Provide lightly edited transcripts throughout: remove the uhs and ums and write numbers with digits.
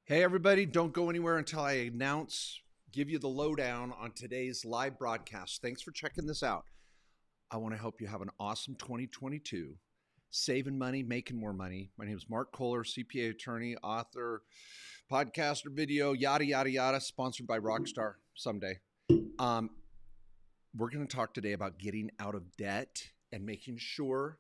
Hey, everybody, don't go anywhere until I give you the lowdown on today's live broadcast. Thanks for checking this out. I want to help you have an awesome 2022, saving money, making more money. My name is Mark Kohler, CPA attorney, author, podcaster, video, yada, yada, yada, sponsored by Rockstar someday. We're going to talk today about getting out of debt and making sure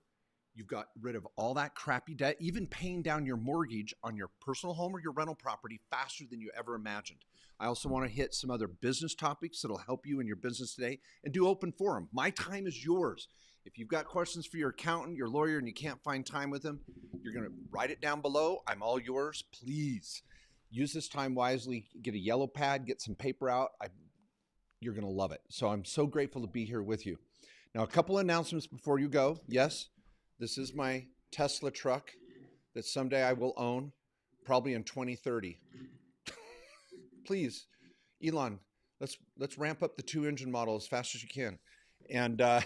you've got rid of all that crappy debt, even paying down your mortgage on your personal home or your rental property faster than you ever imagined. I also want to hit some other business topics that'll help you in your business today and do open forum. My time is yours. If you've got questions for your accountant, your lawyer, and you can't find time with them, you're going to write it down below. I'm all yours. Please use this time wisely. Get a yellow pad, get some paper out. You're going to love it. So I'm so grateful to be here with you. Now, a couple of announcements before you go. Yes, this is my Tesla truck that someday I will own, probably in 2030. Please, Elon, let's ramp up the 2-engine model as fast as you can. And I've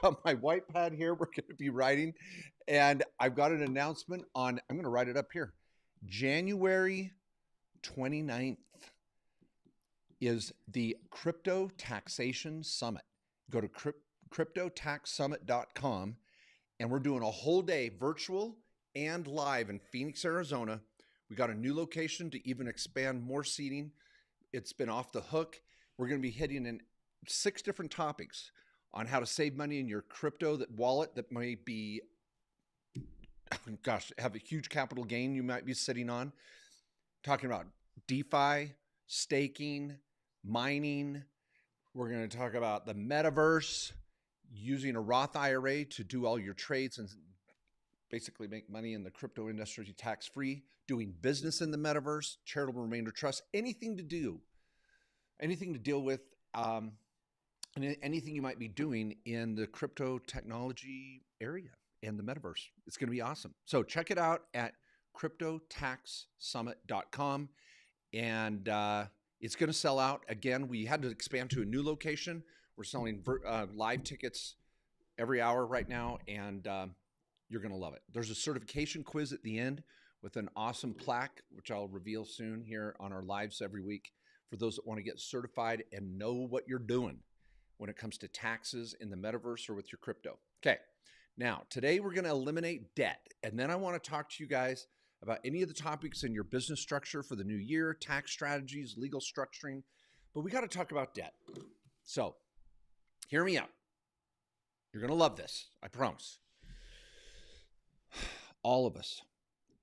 got my white pad here. We're going to be writing, and I've got an announcement on. I'm going to write it up here. January 29th is the Crypto Taxation Summit. Go to cryptotaxsummit.com. And we're doing a whole day virtual and live in Phoenix, Arizona. We got a new location to even expand more seating. It's been off the hook. We're going to be hitting in 6 different topics on how to save money in your crypto wallet that may be, have a huge capital gain you might be sitting on. Talking about DeFi, staking, mining. We're going to talk about the Metaverse, using a Roth IRA to do all your trades and basically make money in the crypto industry tax-free, doing business in the Metaverse, charitable remainder trust, anything to deal with, anything you might be doing in the crypto technology area and the Metaverse. It's going to be awesome. So check it out at cryptotaxsummit.com. And it's going to sell out. Again, we had to expand to a new location. We're selling live tickets every hour right now, and you're going to love it. There's a certification quiz at the end with an awesome plaque, which I'll reveal soon here on our lives every week for those that want to get certified and know what you're doing when it comes to taxes in the Metaverse or with your crypto. Okay, now today we're going to eliminate debt, and then I want to talk to you guys about any of the topics in your business structure for the new year, tax strategies, legal structuring, but we got to talk about debt. So hear me out. You're going to love this, I promise. All of us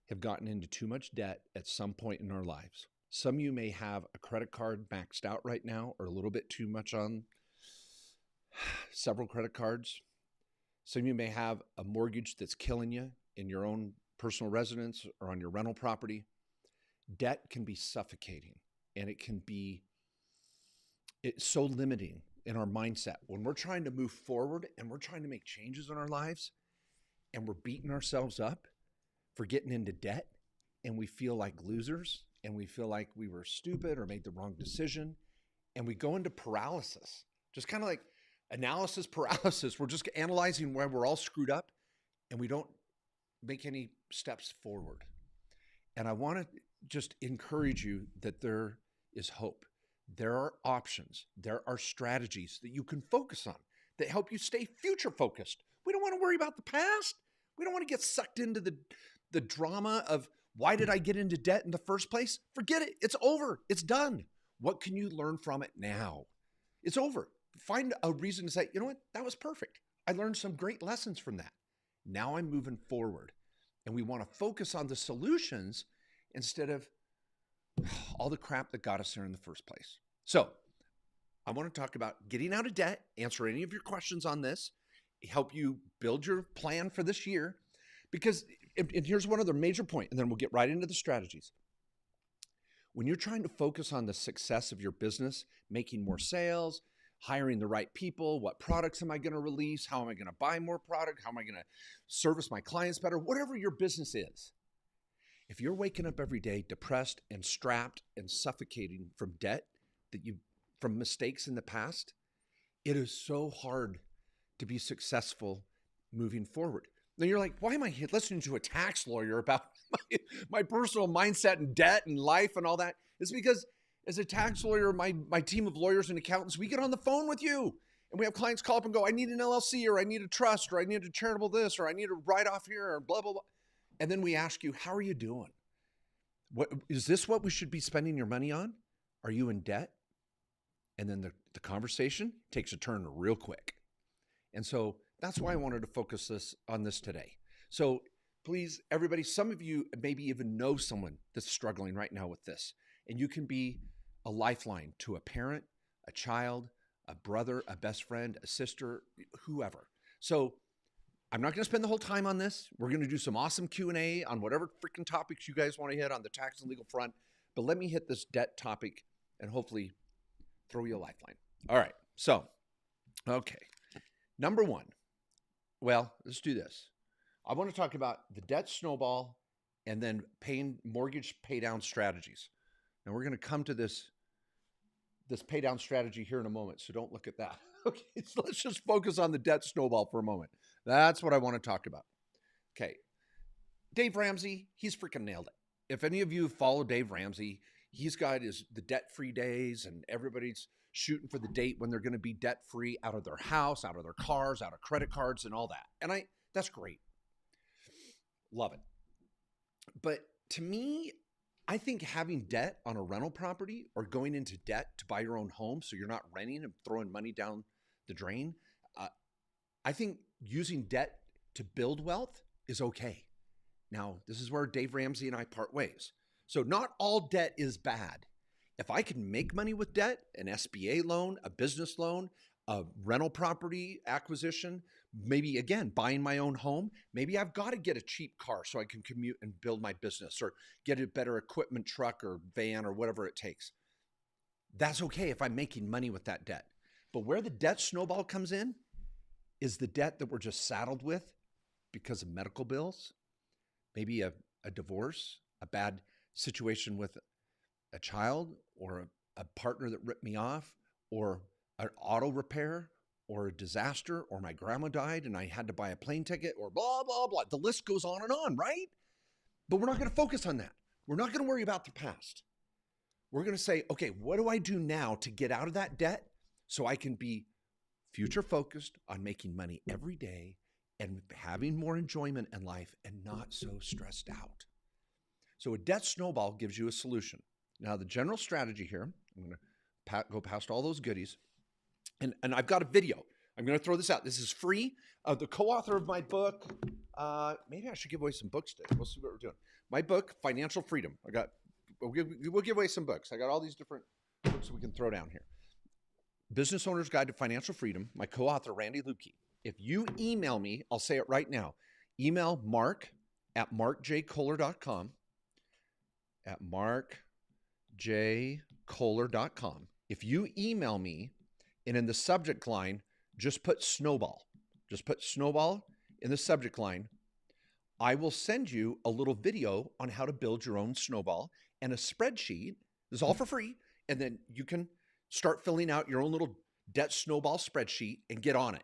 have gotten into too much debt at some point in our lives. Some of you may have a credit card maxed out right now or a little bit too much on several credit cards. Some of you may have a mortgage that's killing you in your own personal residence or on your rental property. Debt can be suffocating, and it's so limiting in our mindset. When we're trying to move forward and we're trying to make changes in our lives and we're beating ourselves up for getting into debt, and we feel like losers and we feel like we were stupid or made the wrong decision, and we go into paralysis, just kind of like analysis paralysis. We're just analyzing where we're all screwed up and we don't make any steps forward. And I want to just encourage you that there is hope. There are options. There are strategies that you can focus on that help you stay future focused. We don't want to worry about the past. We don't want to get sucked into the drama of why did I get into debt in the first place? Forget it. It's over. It's done. What can you learn from it now? It's over. Find a reason to say, you know what? That was perfect. I learned some great lessons from that. Now I'm moving forward. And we want to focus on the solutions instead of all the crap that got us there in the first place. So I want to talk about getting out of debt, answer any of your questions on this, help you build your plan for this year. Because and here's one other major point, and then we'll get right into the strategies. When you're trying to focus on the success of your business, making more sales, hiring the right people, what products am I going to release? How am I going to buy more product? How am I going to service my clients better? Whatever your business is. If you're waking up every day depressed and strapped and suffocating from debt from mistakes in the past, it is so hard to be successful moving forward. Then you're like, why am I listening to a tax lawyer about my personal mindset and debt and life and all that is because as a tax lawyer, my team of lawyers and accountants, we get on the phone with you and we have clients call up and go, I need an LLC or I need a trust or I need a charitable this or I need a write-off here or blah, blah, blah. And then we ask you, how are you doing? What is this what we should be spending your money on? Are you in debt? And then the conversation takes a turn real quick. And so that's why I wanted to focus on this today. So please, everybody, some of you maybe even know someone that's struggling right now with this. And you can be a lifeline to a parent, a child, a brother, a best friend, a sister, whoever. So I'm not going to spend the whole time on this. We're going to do some awesome Q&A on whatever freaking topics you guys want to hit on the tax and legal front. But let me hit this debt topic and hopefully throw you a lifeline. All right. So, okay. Number one. Well, let's do this. I want to talk about the debt snowball and then paying mortgage pay down strategies. Now we're going to come to this pay down strategy here in a moment. So don't look at that. Okay. So let's just focus on the debt snowball for a moment. That's what I want to talk about. Okay. Dave Ramsey, he's freaking nailed it. If any of you follow Dave Ramsey, he's got the debt-free days and everybody's shooting for the date when they're going to be debt-free out of their house, out of their cars, out of credit cards and all that. And that's great. Love it. But to me, I think having debt on a rental property or going into debt to buy your own home so you're not renting and throwing money down the drain, I think using debt to build wealth is okay. Now, this is where Dave Ramsey and I part ways. So not all debt is bad. If I can make money with debt, an SBA loan, a business loan, a rental property acquisition, maybe again, buying my own home, maybe I've got to get a cheap car so I can commute and build my business or get a better equipment truck or van or whatever it takes. That's okay if I'm making money with that debt. But where the debt snowball comes in is the debt that we're just saddled with because of medical bills, maybe a divorce, a bad situation with a child or a partner that ripped me off or an auto repair or a disaster or my grandma died and I had to buy a plane ticket or blah, blah, blah. The list goes on and on, right? But we're not going to focus on that. We're not going to worry about the past. We're going to say, okay, what do I do now to get out of that debt so I can be future focused on making money every day and having more enjoyment in life and not so stressed out? So a debt snowball gives you a solution. Now, the general strategy here, I'm going to go past all those goodies. And I've got a video. I'm going to throw this out. This is free. The co-author of my book, maybe I should give away some books today. We'll see what we're doing. My book, Financial Freedom. We'll give away some books. I got all these different books we can throw down here. Business Owner's Guide to Financial Freedom. My co-author, Randy Lukey. If you email me, I'll say it right now. Email mark@markjkohler.com. At markjkohler.com. If you email me and in the subject line, just put snowball. Just put snowball in the subject line. I will send you a little video on how to build your own snowball and a spreadsheet. This is all for free. And then you can start filling out your own little debt snowball spreadsheet and get on it.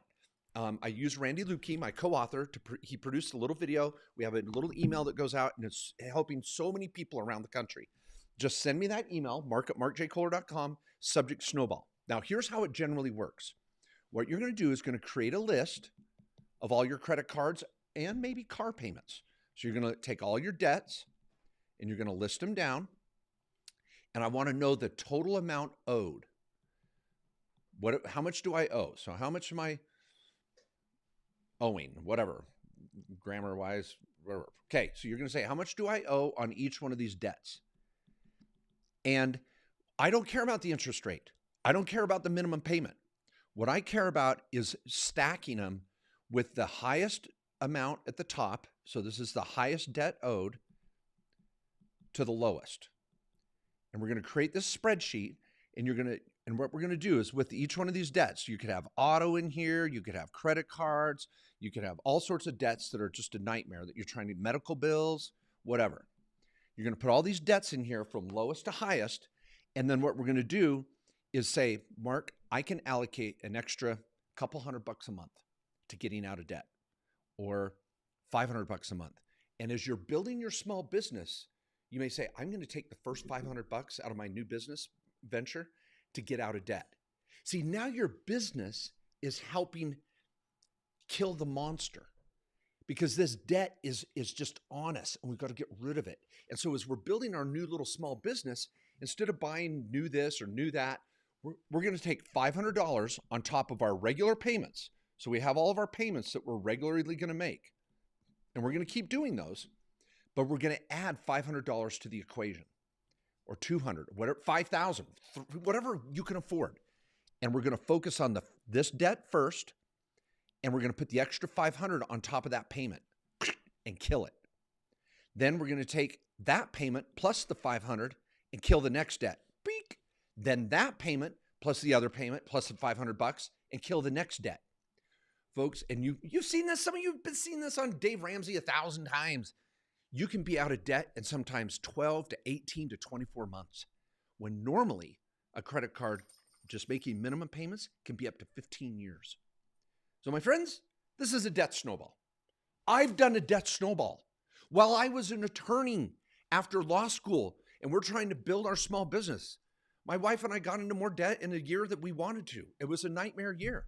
I use Randy Lukey, my co-author, he produced a little video. We have a little email that goes out and it's helping so many people around the country. Just send me that email, mark@markjkohler.com, subject snowball. Now, here's how it generally works. What you're going to do is going to create a list of all your credit cards and maybe car payments. So you're going to take all your debts and you're going to list them down. And I want to know the total amount owed. How much do I owe? So how much am I owing? Whatever, grammar-wise, whatever. Okay, so you're going to say, how much do I owe on each one of these debts? And I don't care about the interest rate. I don't care about the minimum payment. What I care about is stacking them with the highest amount at the top. So this is the highest debt owed to the lowest. And we're going to create this spreadsheet and what we're going to do is with each one of these debts, you could have auto in here, you could have credit cards, you could have all sorts of debts that are just a nightmare that you're trying to, medical bills, whatever. You're going to put all these debts in here from lowest to highest. And then what we're going to do is say, Mark, I can allocate an extra couple $100 a month to getting out of debt or $500 a month. And as you're building your small business, you may say, I'm going to take the first $500 out of my new business venture to get out of debt. See, now your business is helping kill the monster, because this debt is just on us and we've got to get rid of it. And so as we're building our new little small business, instead of buying new this or new that, we're going to take $500 on top of our regular payments. So we have all of our payments that we're regularly going to make, and we're going to keep doing those, but we're going to add $500 to the equation, or 200, whatever, 5,000, whatever you can afford. And we're going to focus on this debt first, and we're going to put the extra 500 on top of that payment and kill it. Then we're going to take that payment plus the 500 and kill the next debt. Beek. Then that payment plus the other payment plus the $500 and kill the next debt. Folks, and you've seen this. Some of you have been seeing this on Dave Ramsey 1,000 times. You can be out of debt in sometimes 12 to 18 to 24 months, when normally a credit card just making minimum payments can be up to 15 years. So my friends, this is a debt snowball. I've done a debt snowball while I was an attorney after law school, and we're trying to build our small business. My wife and I got into more debt in a year that we wanted to. It was a nightmare year.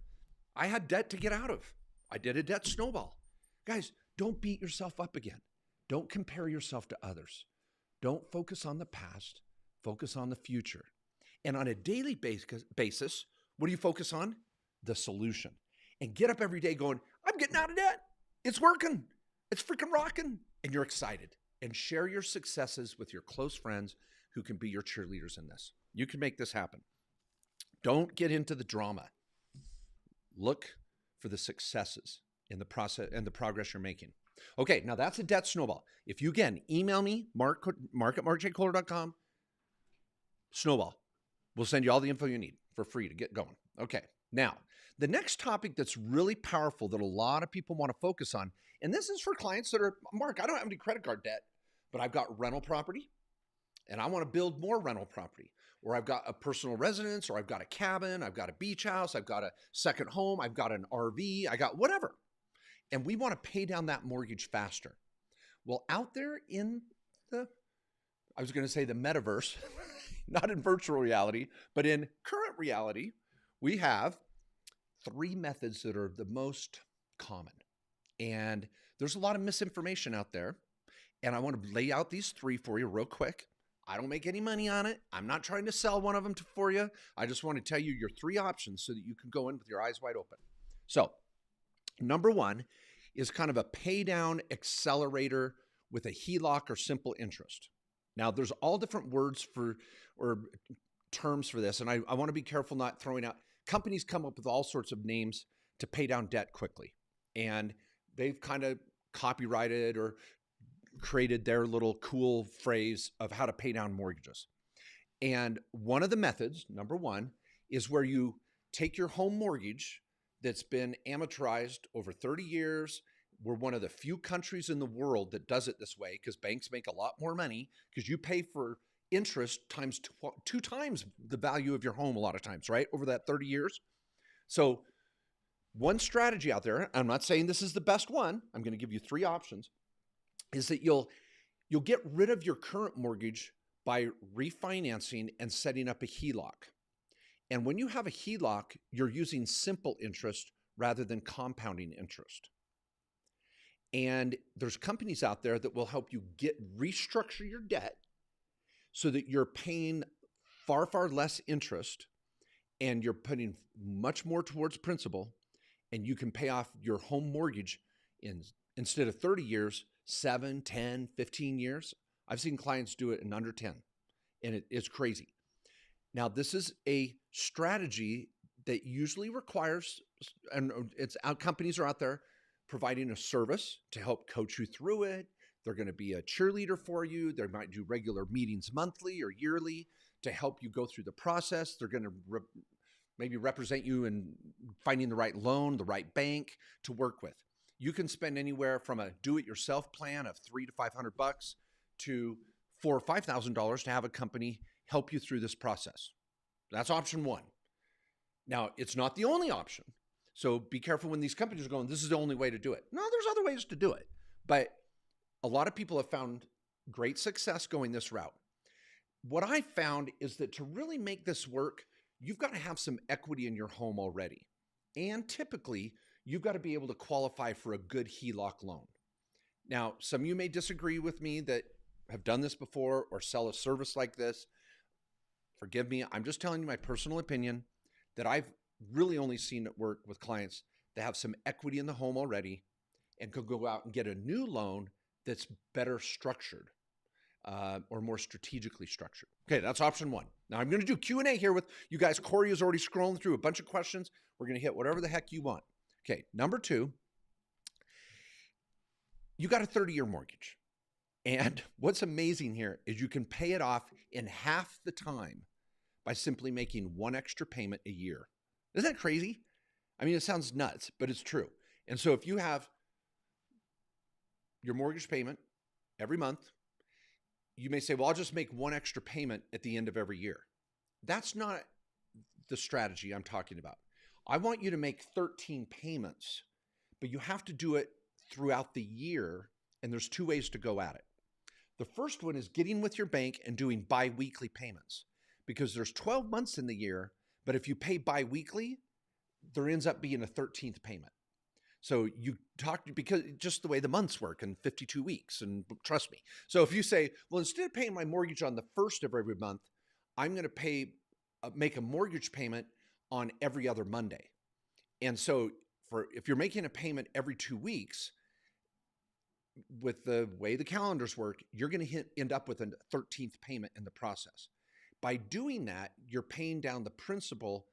I had debt to get out of. I did a debt snowball. Guys, don't beat yourself up again. Don't compare yourself to others. Don't focus on the past. Focus on the future. And on a daily basis, what do you focus on? The solution. And get up every day going, I'm getting out of debt. It's working. It's freaking rocking. And you're excited. And share your successes with your close friends who can be your cheerleaders in this. You can make this happen. Don't get into the drama. Look for the successes in the process and the progress you're making. Okay, now that's a debt snowball. If you, again, email me, mark at markjkohler.com, snowball. We'll send you all the info you need for free to get going. Okay, now, the next topic that's really powerful that a lot of people want to focus on, and this is for clients that are, Mark, I don't have any credit card debt, but I've got rental property, and I want to build more rental property. Or I've got a personal residence, or I've got a cabin, I've got a beach house, I've got a second home, I've got an RV, I got whatever. And we want to pay down that mortgage faster. Well, out there in the Metaverse, not in virtual reality, but in current reality, we have 3 methods that are the most common. And there's a lot of misinformation out there. And I want to lay out these 3 for you real quick. I don't make any money on it. I'm not trying to sell one of them for you. I just want to tell you your 3 options so that you can go in with your eyes wide open. So, number 1 is kind of a pay down accelerator with a HELOC or simple interest. Now, there's all different words for or terms for this, and I want to be careful not throwing out. Companies come up with all sorts of names to pay down debt quickly, and they've kind of copyrighted or created their little cool phrase of how to pay down mortgages. And one of the methods, number 1, is where you take your home mortgage that's been amortized over 30 years. We're one of the few countries in the world that does it this way, because banks make a lot more money because you pay for interest times 2 times the value of your home a lot of times, right? Over that 30 years. So one strategy out there, I'm not saying this is the best one, I'm going to give you 3 options, is that you'll get rid of your current mortgage by refinancing and setting up a HELOC. And when you have a HELOC, you're using simple interest rather than compounding interest. And there's companies out there that will help you restructure your debt so that you're paying far, far less interest and you're putting much more towards principal, and you can pay off your home mortgage instead of 30 years, 7, 10, 15 years. I've seen clients do it in under 10, and it's crazy. Now, this is a strategy that usually requires, and companies are out there providing a service to help coach you through it. They're going to be a cheerleader for you. They might do regular meetings monthly or yearly to help you go through the process. They're going to maybe represent you in finding the right loan, the right bank to work with. You can spend anywhere from a do-it-yourself plan of $300 to $500 to $4,000 or $5,000 to have a company help you through this process. That's option 1. Now, it's not the only option. So be careful when these companies are going, this is the only way to do it. No, there's other ways to do it. But A lot of people have found great success going this route. What I found is that to really make this work, you've got to have some equity in your home already. And typically, you've got to be able to qualify for a good HELOC loan. Now, some of you may disagree with me that have done this before or sell a service like this. Forgive me, I'm just telling you my personal opinion that I've really only seen it work with clients that have some equity in the home already and could go out and get a new loan that's better structured or more strategically structured. Okay, that's option one. Now I'm going to do Q&A here with you guys. Corey is already scrolling through a bunch of questions. We're going to hit whatever the heck you want. Okay, number two, you got a 30-year mortgage. And what's amazing here is you can pay it off in half the time by simply making one extra payment a year. Isn't that crazy? I mean, it sounds nuts, but it's true. And so if you have your mortgage payment every month, you may say, well, I'll just make one extra payment at the end of every year. That's not the strategy I'm talking about. I want you to make 13 payments, but you have to do it throughout the year, and there's two ways to go at it. The first one is getting with your bank and doing bi-weekly payments, because there's 12 months in the year, but if you pay bi-weekly, there ends up being a 13th payment. So you talk, because just the way the months work in 52 weeks, and trust me. So if you say, well, instead of paying my mortgage on the first of every month, I'm going to make a mortgage payment on every other Monday. And so if you're making a payment every 2 weeks, with the way the calendars work, you're going to end up with a 13th payment in the process. By doing that, you're paying down the principal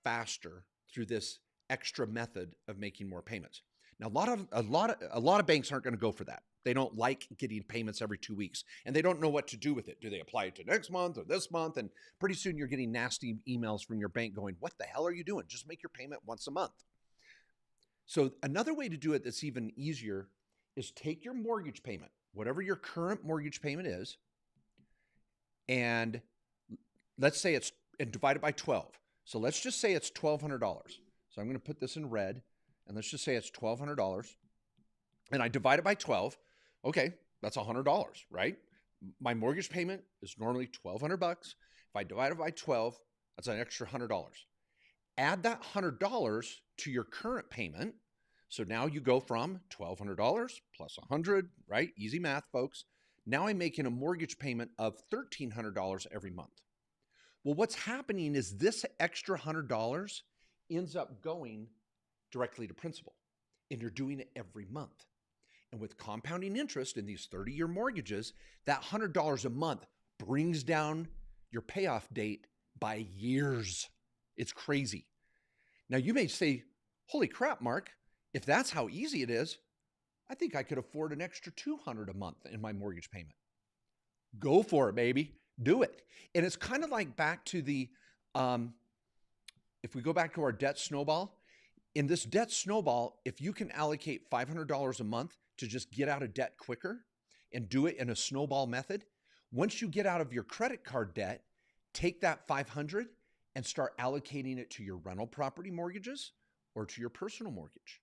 faster through this extra method of making more payments. Now, a lot of banks aren't going to go for that. They don't like getting payments every 2 weeks, and they don't know what to do with it. Do they apply it to next month or this month? And pretty soon you're getting nasty emails from your bank going, what the hell are you doing? Just make your payment once a month. So another way to do it that's even easier is take your mortgage payment, whatever your current mortgage payment is, and let's say and divide it by 12. So let's just say it's $1,200. So I'm going to put this in red, and let's just say it's $1,200, and I divide it by 12. Okay, that's $100, right? My mortgage payment is normally $1,200. If I divide it by 12, that's an extra $100. Add that $100 to your current payment. So now you go from $1,200 plus 100, right? Easy math, folks. Now I'm making a mortgage payment of $1,300 every month. Well, what's happening is this extra $100 ends up going directly to principal, and you're doing it every month. And with compounding interest in these 30-year mortgages, that $100 a month brings down your payoff date by years. It's crazy. Now you may say, holy crap, Mark, if that's how easy it is, I think I could afford an extra $200 a month in my mortgage payment. Go for it, baby. Do it. And it's kind of like back to the, if we go back to our debt snowball, in this debt snowball, if you can allocate $500 a month to just get out of debt quicker and do it in a snowball method, once you get out of your credit card debt, take that $500 and start allocating it to your rental property mortgages or to your personal mortgage.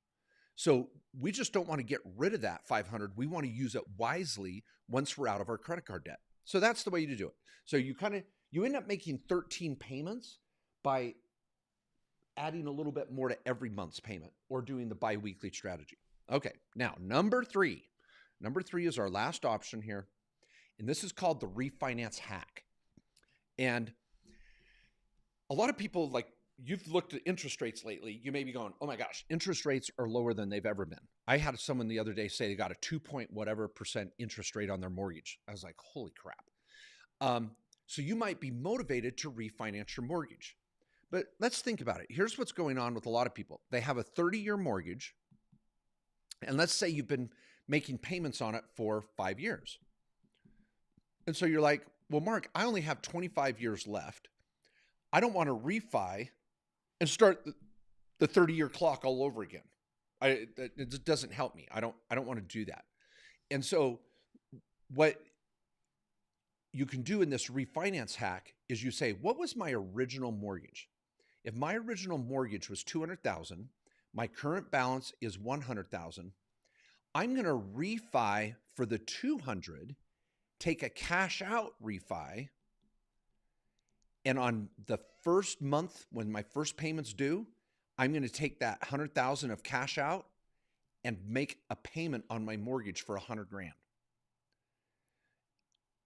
So we just don't want to get rid of that $500. We want to use it wisely once we're out of our credit card debt. So that's the way to do it. So you end up making 13 payments by adding a little bit more to every month's payment or doing the bi-weekly strategy. Okay, now number three. Number three is our last option here, and this is called the Refinance Hack. And a lot of people, like, you've looked at interest rates lately, you may be going, oh my gosh, interest rates are lower than they've ever been. I had someone the other day say they got a 2.whatever% interest rate on their mortgage. I was like, holy crap. So you might be motivated to refinance your mortgage. But let's think about it. Here's what's going on with a lot of people. They have a 30-year mortgage, and let's say you've been making payments on it for 5 years. And so you're like, well, Mark, I only have 25 years left. I don't want to refi and start the 30-year clock all over again. It doesn't help me. I don't want to do that. And so what you can do in this refinance hack is you say, what was my original mortgage? If my original mortgage was $200,000, my current balance is $100,000, I'm going to refi for the 200, take a cash out refi, and on the first month when my first payment's due, I'm going to take that 100,000 of cash out and make a payment on my mortgage for 100 grand.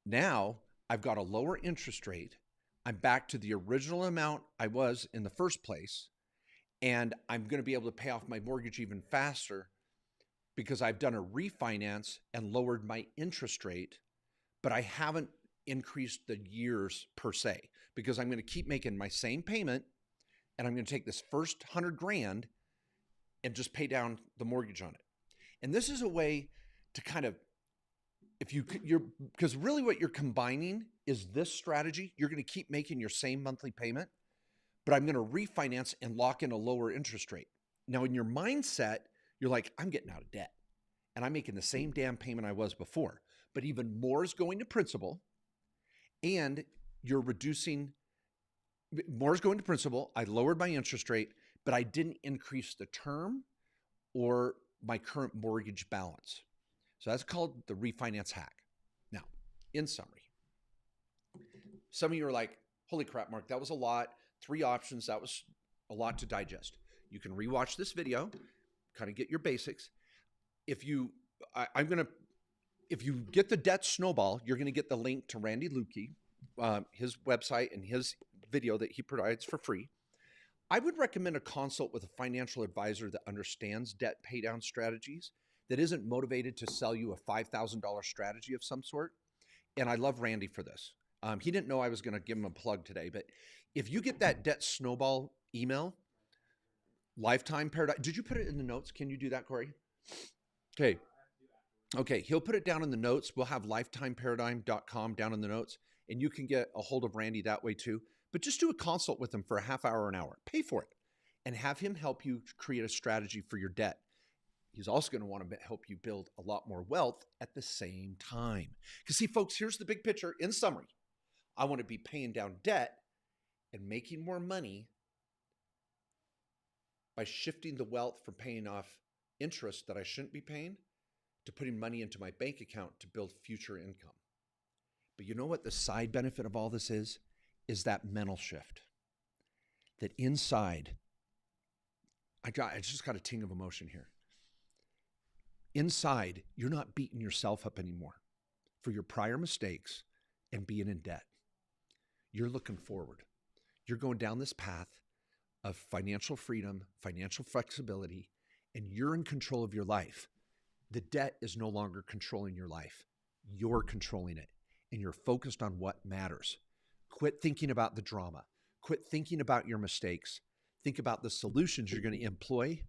Now I've got a lower interest rate. I'm back to the original amount I was in the first place, and I'm going to be able to pay off my mortgage even faster because I've done a refinance and lowered my interest rate, but I haven't increased the years per se, because I'm going to keep making my same payment, and I'm going to take this first 100 grand and just pay down the mortgage on it. And this is a way to kind of, because really what you're combining is this strategy. You're going to keep making your same monthly payment, but I'm going to refinance and lock in a lower interest rate. Now, in your mindset, you're like, I'm getting out of debt and I'm making the same damn payment I was before, but even more is going to principal, and you're reducing, more is going to principal. I lowered my interest rate, but I didn't increase the term or my current mortgage balance. So that's called the refinance hack. Now, in summary, some of you are like, holy crap, Mark, that was a lot. 3 options. That was a lot to digest. You can rewatch this video, kind of get your basics. If you get the debt snowball, you're going to get the link to Randy Lukey, his website and his video that he provides for free. I would recommend a consult with a financial advisor that understands debt paydown strategies, that isn't motivated to sell you a $5,000 strategy of some sort. And I love Randy for this. He didn't know I was going to give him a plug today, but if you get that debt snowball email, lifetime paradigm, did you put it in the notes? Can you do that, Corey? Okay. He'll put it down in the notes. We'll have lifetimeparadigm.com down in the notes, and you can get a hold of Randy that way too. But just do a consult with him for a half hour or an hour. Pay for it and have him help you create a strategy for your debt. He's also going to want to help you build a lot more wealth at the same time. Because see, folks, here's the big picture. In summary, I want to be paying down debt and making more money by shifting the wealth from paying off interest that I shouldn't be paying to putting money into my bank account to build future income. But you know what the side benefit of all this is that mental shift. That inside, I just got a ting of emotion here. Inside, you're not beating yourself up anymore for your prior mistakes and being in debt. You're looking forward. You're going down this path of financial freedom, financial flexibility, and you're in control of your life. The debt is no longer controlling your life. You're controlling it, and you're focused on what matters. Quit thinking about the drama. Quit thinking about your mistakes. Think about the solutions you're going to employ,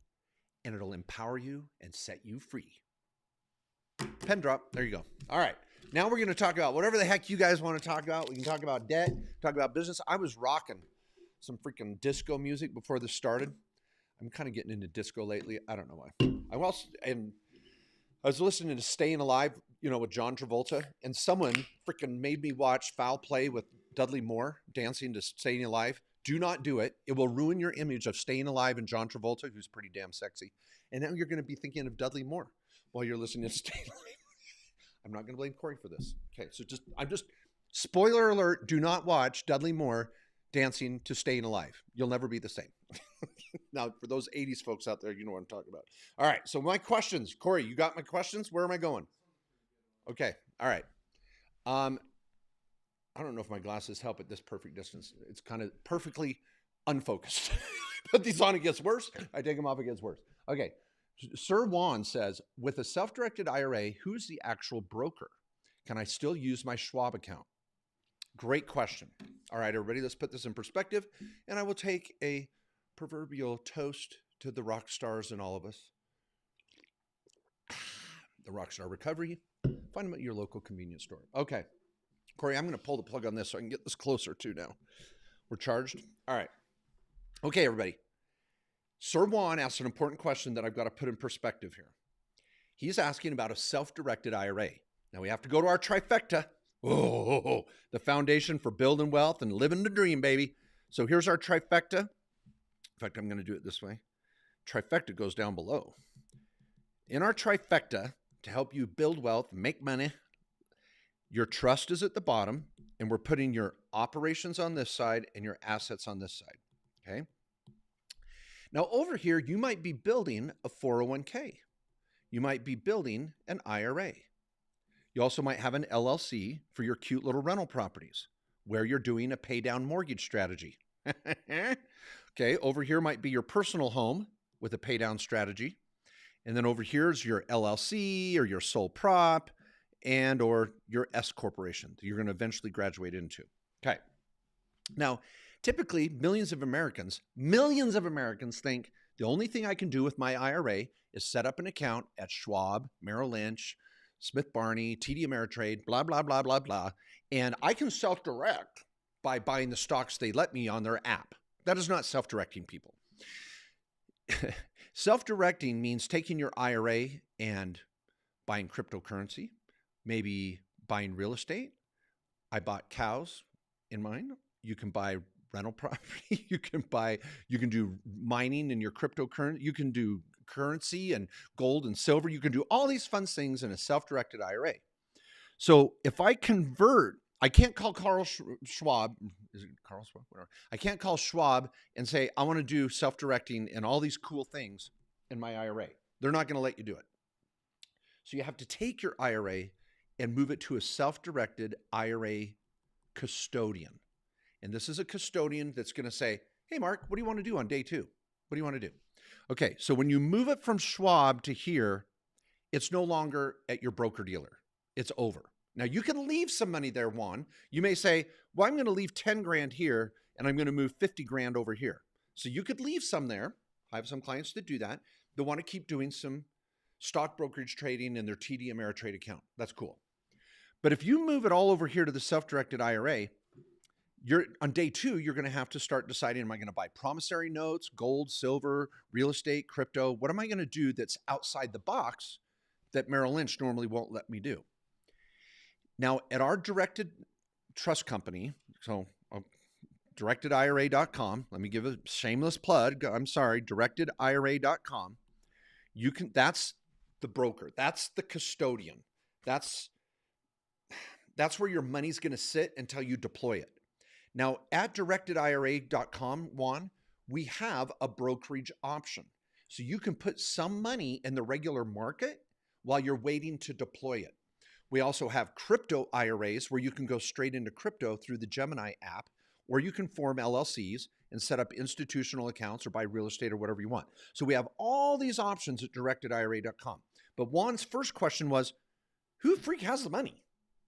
and it'll empower you and set you free. Pen drop. There you go. All right. Now we're going to talk about whatever the heck you guys want to talk about. We can talk about debt, talk about business. I was rocking some freaking disco music before this started. I'm kind of getting into disco lately. I don't know why. I was listening to Staying Alive, with John Travolta, and someone freaking made me watch Foul Play with Dudley Moore dancing to Staying Alive. Do not do it. It will ruin your image of Staying Alive and John Travolta, who's pretty damn sexy. And now you're going to be thinking of Dudley Moore while you're listening to Staying Alive. I'm not going to blame Corey for this. Okay, so spoiler alert, do not watch Dudley Moore dancing to Staying Alive. You'll never be the same. Now, for those 80s folks out there, you know what I'm talking about. All right, so my questions. Corey, you got my questions? Where am I going? Okay, all right. I don't know if my glasses help at this perfect distance. It's kind of perfectly unfocused. Put these on, it gets worse. I take them off, it gets worse. Okay. Sir Juan says, with a self-directed IRA, who's the actual broker? Can I still use my Schwab account? Great question. All right, everybody, let's put this in perspective. And I will take a proverbial toast to the rock stars in all of us. The Rockstar Recovery. Find them at your local convenience store. Okay. Corey, I'm going to pull the plug on this so I can get this closer too now. We're charged? All right. Okay, everybody. Sir Juan asked an important question that I've got to put in perspective here. He's asking about a self-directed IRA. Now we have to go to our trifecta. Oh, the foundation for building wealth and living the dream, baby. So here's our trifecta. In fact, I'm going to do it this way. Trifecta goes down below. In our trifecta, to help you build wealth, make money, your trust is at the bottom, and we're putting your operations on this side and your assets on this side, okay? Now over here, you might be building a 401k. You might be building an IRA. You also might have an LLC for your cute little rental properties where you're doing a pay down mortgage strategy. Okay, over here might be your personal home with a pay down strategy. And then over here is your LLC or your sole prop and or your S corporation that you're going to eventually graduate into. Okay. Now, typically millions of Americans think the only thing I can do with my IRA is set up an account at Schwab, Merrill Lynch, Smith Barney, TD Ameritrade, blah, blah, blah, blah, blah. And I can self-direct by buying the stocks they let me on their app. That is not self-directing, people. Self-directing means taking your IRA and buying cryptocurrency, maybe buying real estate. I bought cows in mine. You can buy rental property. You can do mining in your cryptocurrency. You can do currency and gold and silver. You can do all these fun things in a self-directed IRA. So if I convert, I can't call Carl Schwab, is it Carl Schwab? Whatever. I can't call Schwab and say, I want to do self-directing and all these cool things in my IRA. They're not going to let you do it. So you have to take your IRA and move it to a self-directed IRA custodian. And this is a custodian that's going to say, hey, Mark, what do you want to do on day 2? What do you want to do? Okay, so when you move it from Schwab to here, it's no longer at your broker dealer. It's over. Now you can leave some money there, Juan. You may say, well, I'm going to leave 10 grand here and I'm going to move 50 grand over here. So you could leave some there. I have some clients that do that. They want to keep doing some stock brokerage trading in their TD Ameritrade account. That's cool. But if you move it all over here to the self-directed IRA, on day 2, you're going to have to start deciding, am I going to buy promissory notes, gold, silver, real estate, crypto? What am I going to do that's outside the box that Merrill Lynch normally won't let me do? Now, at our directed trust company, so directedira.com, let me give a shameless plug. I'm sorry, directedira.com. That's the broker. That's the custodian. That's where your money's going to sit until you deploy it. Now, at directedira.com, Juan, we have a brokerage option. So you can put some money in the regular market while you're waiting to deploy it. We also have crypto IRAs where you can go straight into crypto through the Gemini app, or you can form LLCs and set up institutional accounts or buy real estate or whatever you want. So we have all these options at directedira.com. But Juan's first question was, who freak has the money?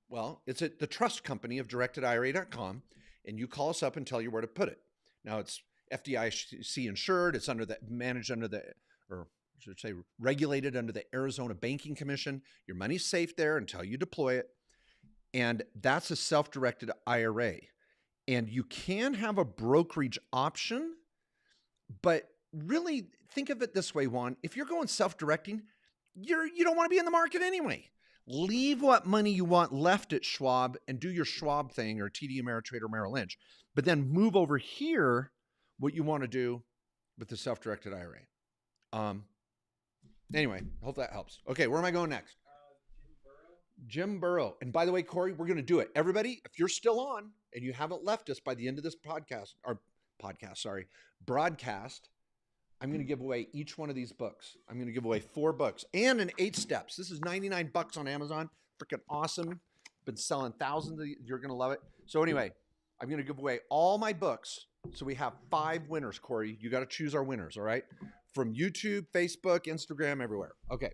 Well, it's at the trust company of directedira.com, and you call us up and tell you where to put it. Now it's FDIC insured. It's managed under the, or I should say regulated under the Arizona Banking Commission. Your money's safe there until you deploy it. And that's a self-directed IRA. And you can have a brokerage option, but really think of it this way, Juan. If you're going self-directing, you don't want to be in the market anyway. Leave what money you want left at Schwab and do your Schwab thing or TD Ameritrade or Merrill Lynch, but then move over here what you want to do with the self-directed IRA. Anyway, hope that helps. Okay, where am I going next? Jim Burrow. And by the way, Corey, we're going to do it. Everybody, if you're still on and you haven't left us by the end of this broadcast, I'm going to give away each one of these books. I'm going to give away 4 books and an 8 steps. This is 99 bucks on Amazon. Freaking awesome. Been selling thousands of these. You're going to love it. So anyway, I'm going to give away all my books. So we have 5 winners, Corey. You got to choose our winners, all right? From YouTube, Facebook, Instagram, everywhere. Okay.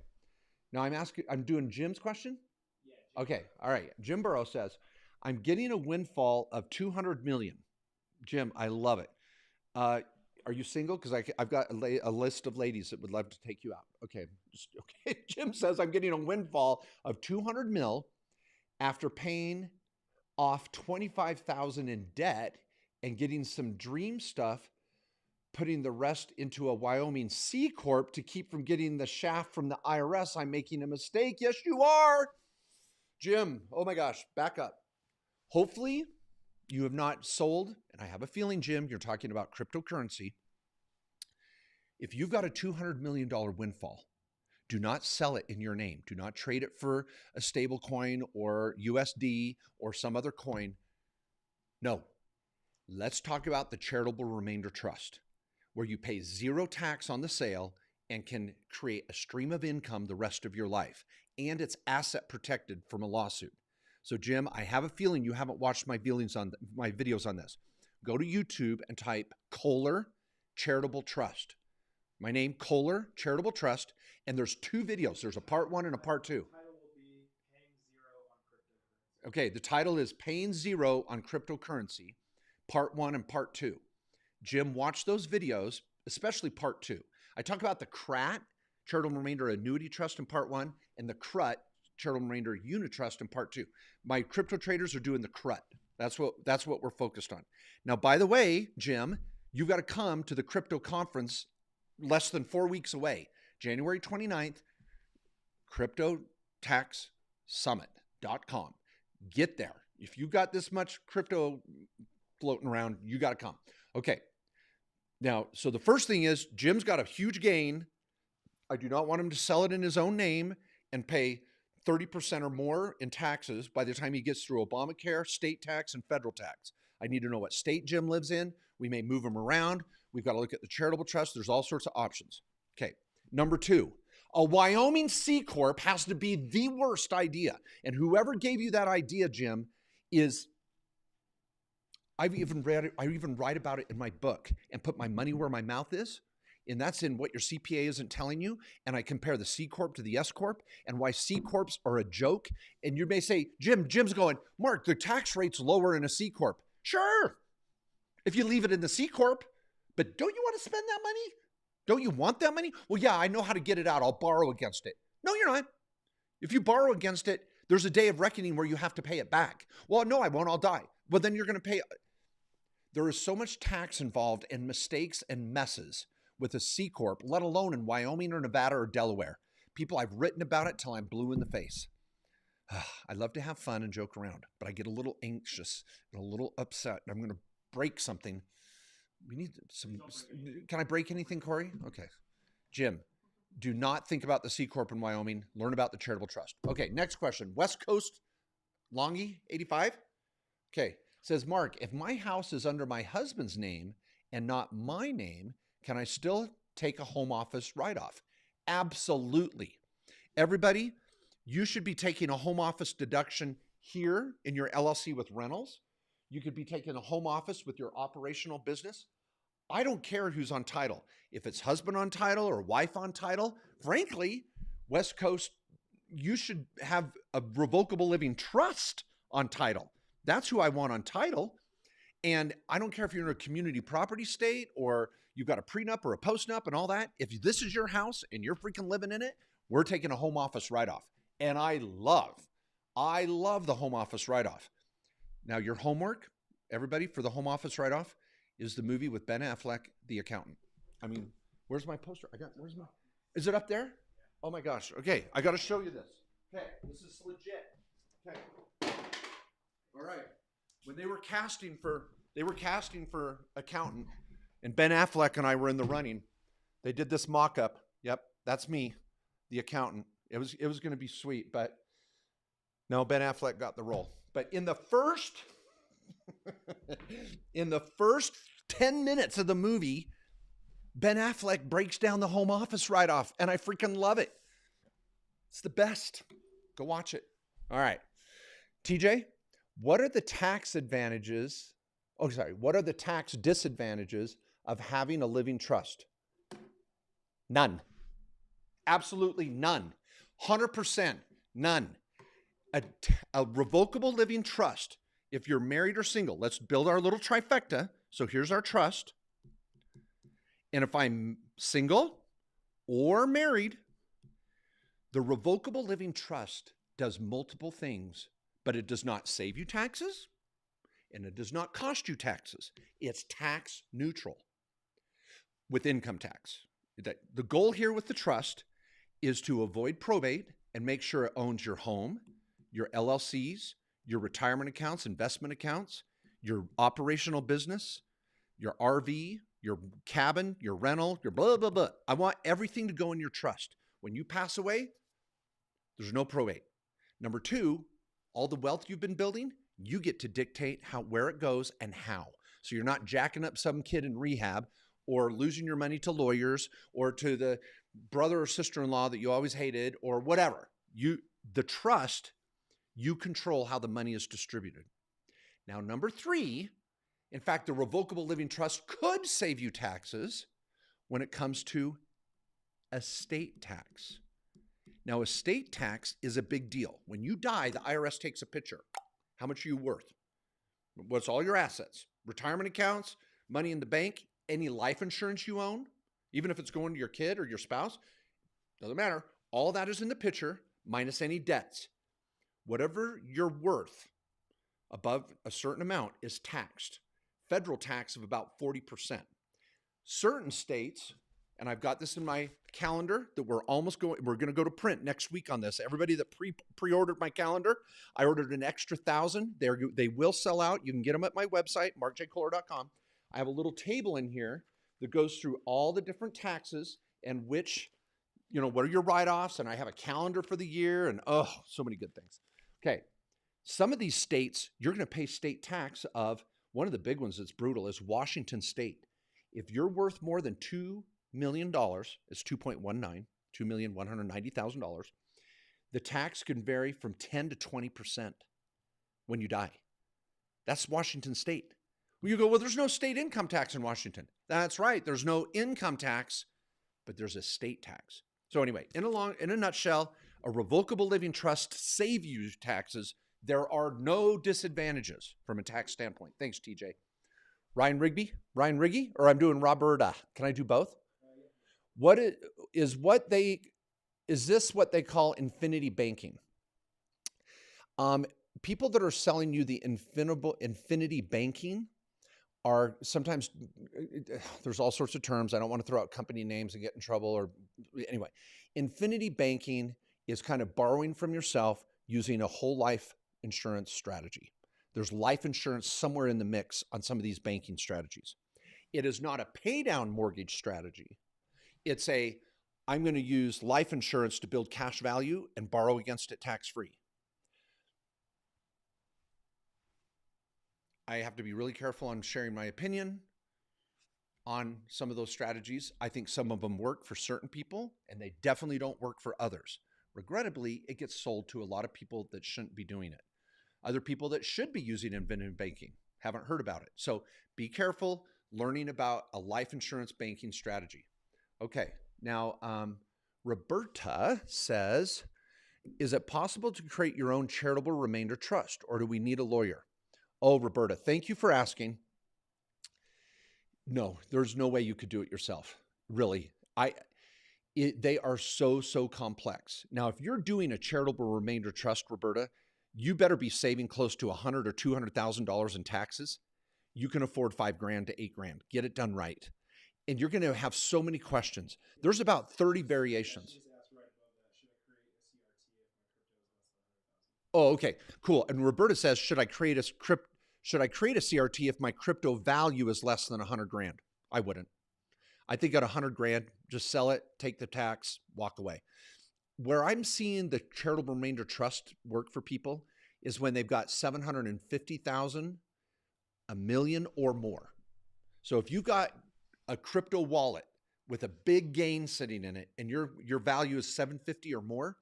Now I'm doing Jim's question? Yeah. Okay. All right. Jim Burrow says, I'm getting a windfall of $200 million. Jim, I love it. Are you single? Because I've got a list of ladies that would love to take you out. Okay. Okay. Jim says, I'm getting a windfall of $200 million after paying off $25,000 in debt and getting some dream stuff, putting the rest into a Wyoming C Corp to keep from getting the shaft from the IRS. I'm making a mistake. Yes, you are. Jim, oh my gosh, back up. Hopefully you have not sold, and I have a feeling, Jim, you're talking about cryptocurrency. If you've got a $200 million windfall, Do not sell it in your name. Do not trade it for a stable coin or USD or some other coin. No. Let's talk about the charitable remainder trust, where you pay zero tax on the sale and can create a stream of income the rest of your life. And it's asset protected from a lawsuit. So Jim, I have a feeling you haven't watched my videos on this. Go to YouTube and type Kohler Charitable Trust. My name, Kohler Charitable Trust, and there's 2 videos. There's a part 1 and a part 2. The title will be Paying Zero on Cryptocurrency. Okay, the title is Paying Zero on Cryptocurrency, part 1 and part 2. Jim, watch those videos, especially part 2. I talk about the CRAT, Charitable Remainder Annuity Trust, in part 1, and the CRUT, Charitable Remainder Unit Trust, in part 2. My crypto traders are doing the CRUT. That's what we're focused on. Now, by the way, Jim, you've got to come to the crypto conference less than 4 weeks away, January 29th, cryptotaxsummit.com. Get there. If you got this much crypto floating around, you got to come. Okay. Now, so the first thing is Jim's got a huge gain. I do not want him to sell it in his own name and pay 30% or more in taxes by the time he gets through Obamacare, state tax, and federal tax. I need to know what state Jim lives in. We may move him around. We've got to look at the charitable trust. There's all sorts of options. Okay. Number 2, a Wyoming C Corp has to be the worst idea. And whoever gave you that idea, Jim, is, I even write about it in my book and put my money where my mouth is. And that's in what your CPA isn't telling you. And I compare the C Corp to the S Corp and why C Corps are a joke. And you may say, Jim's going, Mark, the tax rate's lower in a C Corp. Sure, if you leave it in the C Corp. But don't you want to spend that money? Don't you want that money? Well, yeah, I know how to get it out. I'll borrow against it. No, you're not. If you borrow against it, there's a day of reckoning where you have to pay it back. Well, no, I won't. I'll die. Well, then you're going to pay. There is so much tax involved and mistakes and messes with a C Corp, let alone in Wyoming or Nevada or Delaware. People, I've written about it till I'm blue in the face. I love to have fun and joke around, but I get a little anxious and a little upset. I'm going to break something. We need some. Can I break anything, Corey? Okay. Jim, do not think about the C Corp in Wyoming. Learn about the charitable trust. Okay, next question. West Coast Longy, 85. Okay, says, Mark, if my house is under my husband's name and not my name, can I still take a home office write-off? Absolutely. Everybody, you should be taking a home office deduction here in your LLC with rentals. You could be taking a home office with your operational business. I don't care who's on title. If it's husband on title or wife on title, frankly, West Coast, you should have a revocable living trust on title. That's who I want on title. And I don't care if you're in a community property state or you've got a prenup or a postnup and all that. If this is your house and you're freaking living in it, we're taking a home office write-off. And I love the home office write-off. Now, your homework, everybody, for the home office write-off is the movie with Ben Affleck, The Accountant. I mean, where's my poster? Is it up there? Oh my gosh. Okay, I got to show you this. Okay, this is legit. Okay. All right. When they were casting for accountant, and Ben Affleck and I were in the running, they did this mock-up. Yep, that's me, the accountant. It was going to be sweet, but no, Ben Affleck got the role. But in the first 10 minutes of the movie, Ben Affleck breaks down the home office write-off, and I freaking love it. It's the best. Go watch it. All right. TJ, what are the tax advantages? Oh, sorry. What are the tax disadvantages of having a living trust? None. Absolutely none. 100% none. A revocable living trust, if you're married or single, let's build our little trifecta. So here's our trust. And if I'm single or married, the revocable living trust does multiple things, but it does not save you taxes and it does not cost you taxes. It's tax neutral with income tax. The goal here with the trust is to avoid probate and make sure it owns your home, your LLCs, your retirement accounts, investment accounts, your operational business, your RV, your cabin, your rental, your blah, blah, blah. I want everything to go in your trust. When you pass away, there's no probate. Number two, all the wealth you've been building, you get to dictate where it goes and how. So you're not jacking up some kid in rehab or losing your money to lawyers or to the brother or sister-in-law that you always hated or whatever. The trust, you control how the money is distributed. Now, number three, in fact, the revocable living trust could save you taxes when it comes to estate tax. Now, estate tax is a big deal. When you die, the IRS takes a picture. How much are you worth? What's all your assets? Retirement accounts, money in the bank, any life insurance you own, even if it's going to your kid or your spouse, doesn't matter. All that is in the picture, minus any debts. Whatever you're worth above a certain amount is taxed. Federal tax of about 40%. Certain states, and I've got this in my calendar that we're going to go to print next week on this. Everybody that pre-ordered my calendar, I ordered an extra 1,000. They will sell out. You can get them at my website, markjkohler.com. I have a little table in here that goes through all the different taxes and which, what are your write-offs? And I have a calendar for the year and so many good things. Okay. Some of these states, you're going to pay state tax of, one of the big ones that's brutal is Washington State. If you're worth more than $2 million, it's 2.19, $2,190,000. The tax can vary from 10 to 20% when you die. That's Washington State. Well, you go, well, there's no state income tax in Washington. That's right. There's no income tax, but there's a state tax. So anyway, in a nutshell, a revocable living trust save you taxes. There are no disadvantages from a tax standpoint. Thanks, TJ. Ryan Rigby, or I'm doing Roberta. Can I do both? Is this what they call infinity banking? People that are selling you the infinity banking are sometimes, there's all sorts of terms. I don't want to throw out company names and get in trouble or anyway. Infinity banking is kind of borrowing from yourself using a whole life insurance strategy. There's life insurance somewhere in the mix on some of these banking strategies. It is not a pay down mortgage strategy. It's I'm going to use life insurance to build cash value and borrow against it tax-free. I have to be really careful on sharing my opinion on some of those strategies. I think some of them work for certain people and they definitely don't work for others. Regrettably, it gets sold to a lot of people that shouldn't be doing it. Other people that should be using infinity banking haven't heard about it. So be careful learning about a life insurance banking strategy. Okay, now Roberta says, is it possible to create your own charitable remainder trust or do we need a lawyer? Oh, Roberta, thank you for asking. No, there's no way you could do it yourself. Really. They are so complex. Now, if you're doing a charitable remainder trust, Roberta, you better be saving close to $100,000 or $200,000 in taxes. You can afford $5,000 to $8,000. Get it done right. And you're going to have so many questions. There's about 30 variations. Oh, okay, cool. And Roberta says, should I create a CRT if my crypto value is less than $100,000? I wouldn't. I think at $100,000, just sell it, take the tax, walk away. Where I'm seeing the charitable remainder trust work for people is when they've got 750,000, $1 million or more. So if you got a crypto wallet with a big gain sitting in it and your value is 750 or more,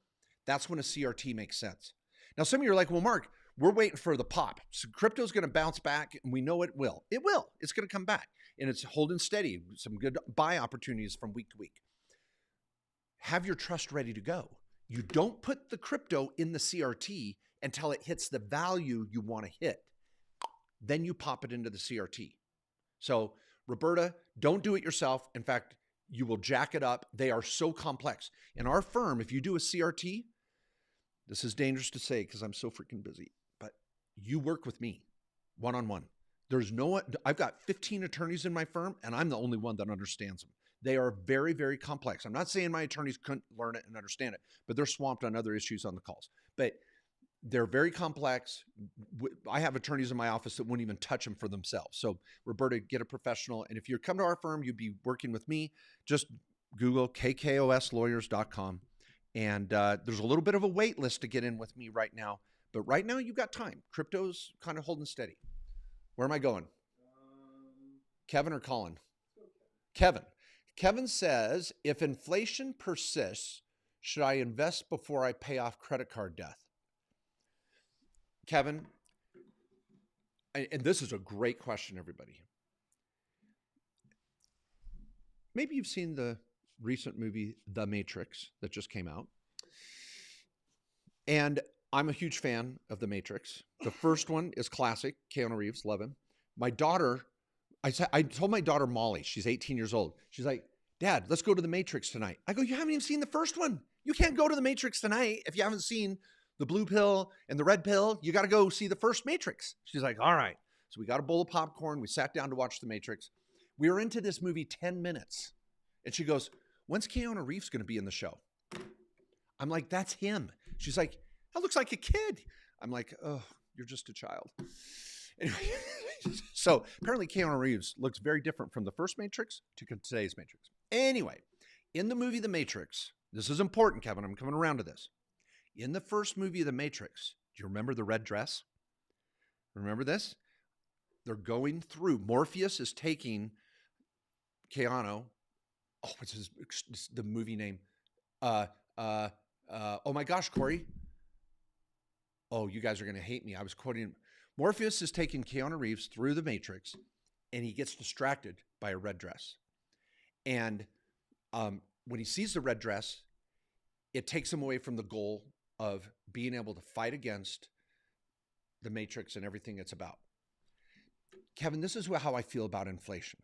that's when a CRT makes sense. Now, some of you are like, well, Mark, we're waiting for the pop. So crypto's going to bounce back and we know it will. It will. It's going to come back and it's holding steady. Some good buy opportunities from week to week. Have your trust ready to go. You don't put the crypto in the CRT until it hits the value you want to hit. Then you pop it into the CRT. So Roberta, don't do it yourself. In fact, you will jack it up. They are so complex. In our firm, if you do a CRT, this is dangerous to say because I'm so freaking busy, but you work with me one-on-one. I've got 15 attorneys in my firm and I'm the only one that understands them. They are very, very complex. I'm not saying my attorneys couldn't learn it and understand it, but they're swamped on other issues on the calls. But they're very complex. I have attorneys in my office that wouldn't even touch them for themselves. So Roberta, get a professional. And if you come to our firm, you'd be working with me. Just Google KKOSlawyers.com. And there's a little bit of a wait list to get in with me right now. But right now, you've got time. Crypto's kind of holding steady. Where am I going? Kevin or Colin? Kevin. Kevin says, if inflation persists, should I invest before I pay off credit card debt? Kevin, and this is a great question, everybody. Maybe you've seen the recent movie, The Matrix, that just came out. And I'm a huge fan of The Matrix. The first one is classic. Keanu Reeves, love him. My daughter, I told my daughter Molly, she's 18 years old. She's like, Dad, let's go to The Matrix tonight. I go, you haven't even seen the first one. You can't go to The Matrix tonight if you haven't seen the blue pill and the red pill. You got to go see the first Matrix. She's like, all right. So we got a bowl of popcorn. We sat down to watch The Matrix. We were into this movie 10 minutes. And she goes, when's Keanu Reeves going to be in the show? I'm like, that's him. She's like, that looks like a kid. I'm like, oh, you're just a child. Anyway, so apparently Keanu Reeves looks very different from the first Matrix to today's Matrix. Anyway, in the movie The Matrix, this is important, Kevin. I'm coming around to this. In the first movie of The Matrix, do you remember the red dress? Remember this? They're going through. Morpheus is taking Keanu. Oh, what's the movie name? Oh my gosh, Corey. Oh, you guys are going to hate me. I was quoting. Morpheus is taking Keanu Reeves through the Matrix, and he gets distracted by a red dress. And when he sees the red dress, it takes him away from the goal of being able to fight against the Matrix and everything it's about. Kevin, this is how I feel about inflation.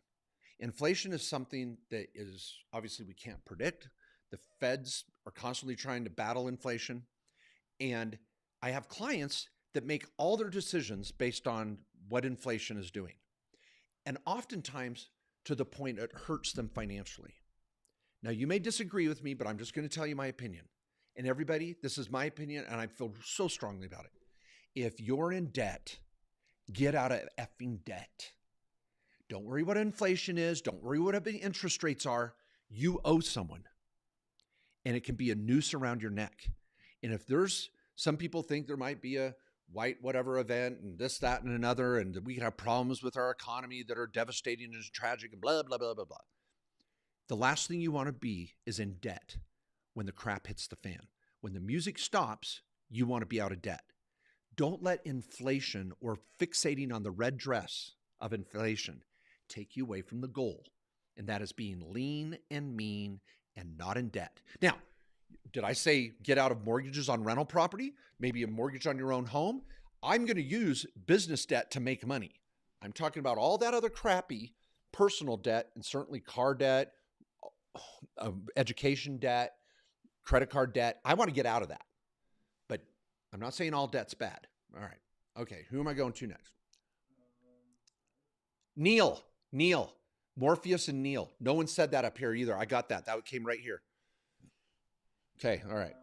Inflation is something that is obviously we can't predict. The feds are constantly trying to battle inflation. And I have clients that make all their decisions based on what inflation is doing. And oftentimes to the point it hurts them financially. Now, you may disagree with me, but I'm just going to tell you my opinion. And everybody, this is my opinion, and I feel so strongly about it. If you're in debt, get out of effing debt. Don't worry what inflation is. Don't worry what the interest rates are. You owe someone. And it can be a noose around your neck. And if some people think there might be a white whatever event and this, that, and another, and we can have problems with our economy that are devastating and tragic and blah, blah, blah, blah, blah. The last thing you want to be is in debt when the crap hits the fan. When the music stops, you want to be out of debt. Don't let inflation or fixating on the red dress of inflation take you away from the goal, and that is being lean and mean and not in debt. Now, did I say get out of mortgages on rental property? Maybe a mortgage on your own home? I'm going to use business debt to make money. I'm talking about all that other crappy personal debt and certainly car debt, education debt, credit card debt. I want to get out of that. But I'm not saying all debt's bad. All right. Okay. Who am I going to next? Neil. Morpheus and Neil. No one said that up here either. I got that. That came right here. Okay. All right.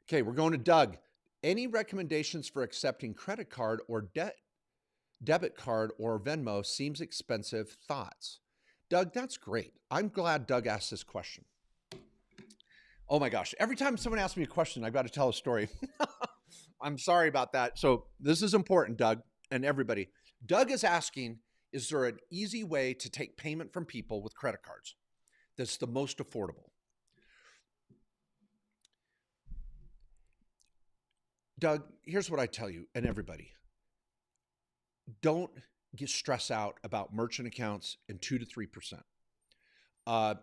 Okay. We're going to Doug. Any recommendations for accepting credit card or debit card or Venmo? Seems expensive. Thoughts? Doug, that's great. I'm glad Doug asked this question. Oh my gosh. Every time someone asks me a question, I've got to tell a story. I'm sorry about that. So this is important, Doug, and everybody. Doug is asking, is there an easy way to take payment from people with credit cards that's the most affordable? Doug, here's what I tell you and everybody. Don't get stressed out about merchant accounts and 2 to 3%.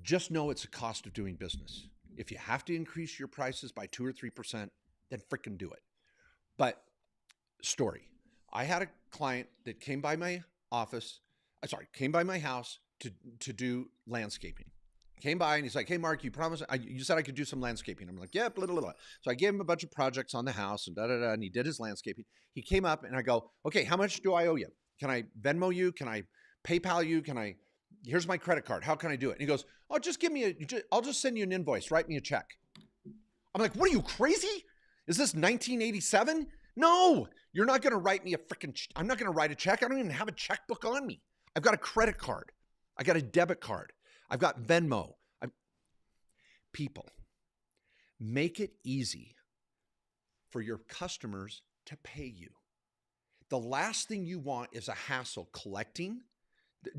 Just know it's a cost of doing business. If you have to increase your prices by 2 or 3%, then frickin' do it. But story. I had a client that came by my house to do landscaping. Came by and he's like, hey, Mark, you said I could do some landscaping. I'm like, yeah, blah, blah, blah. So I gave him a bunch of projects on the house and and he did his landscaping. He came up and I go, okay, how much do I owe you? Can I Venmo you? Can I PayPal you? Here's my credit card. How can I do it? And he goes, oh, I'll just send you an invoice. Write me a check. I'm like, what are you, crazy? Is this 1987? No, you're not going to write me I'm not going to write a check. I don't even have a checkbook on me. I've got a credit card. I got a debit card. I've got Venmo. People, make it easy for your customers to pay you. The last thing you want is a hassle collecting.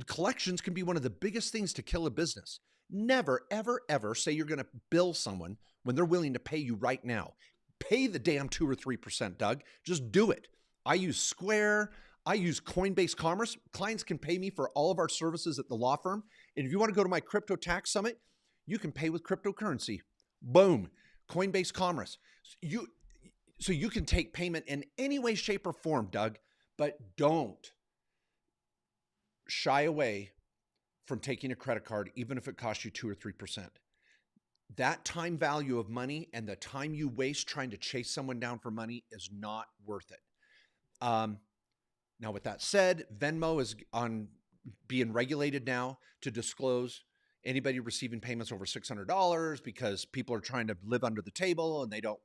Collections can be one of the biggest things to kill a business. Never, ever, ever say you're going to bill someone when they're willing to pay you right now. Pay the damn 2 or 3%, Doug. Just do it. I use Square. I use Coinbase Commerce. Clients can pay me for all of our services at the law firm. And if you want to go to my crypto tax summit, you can pay with cryptocurrency. Boom. Coinbase Commerce. So you can take payment in any way, shape, or form, Doug, but don't shy away from taking a credit card, even if it costs you 2 or 3%. That time value of money and the time you waste trying to chase someone down for money is not worth it. Now, with that said, Venmo is on being regulated now to disclose anybody receiving payments over $600 because people are trying to live under the table and they don't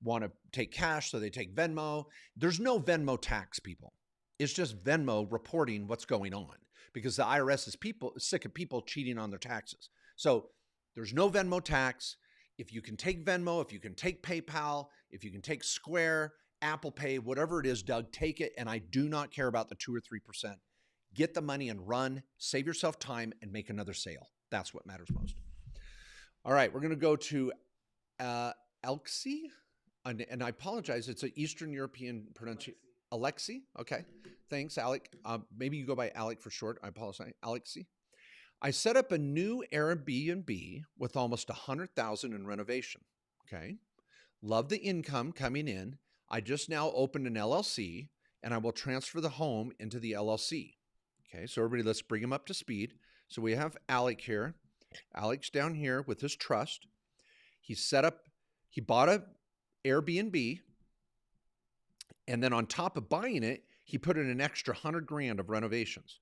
want to take cash, so they take Venmo. There's no Venmo tax, people. It's just Venmo reporting what's going on because the IRS is sick of people cheating on their taxes. So there's no Venmo tax. If you can take Venmo, if you can take PayPal, if you can take Square, Apple Pay, whatever it is, Doug, take it. And I do not care about the 2 or 3%. Get the money and run, save yourself time, and make another sale. That's what matters most. All right, we're going to go to Alexi. And I apologize. It's an Eastern European pronunciation. Alexi. Okay. Thanks, Alec. Maybe you go by Alec for short. I apologize. Alexi. I set up a new Airbnb with almost 100,000 in renovation. Okay. Love the income coming in. I just now opened an LLC and I will transfer the home into the LLC. Okay. So everybody, let's bring him up to speed. So we have Alec here. Alec's down here with his trust. He bought a Airbnb. And then on top of buying it, he put in an extra 100 grand of renovations.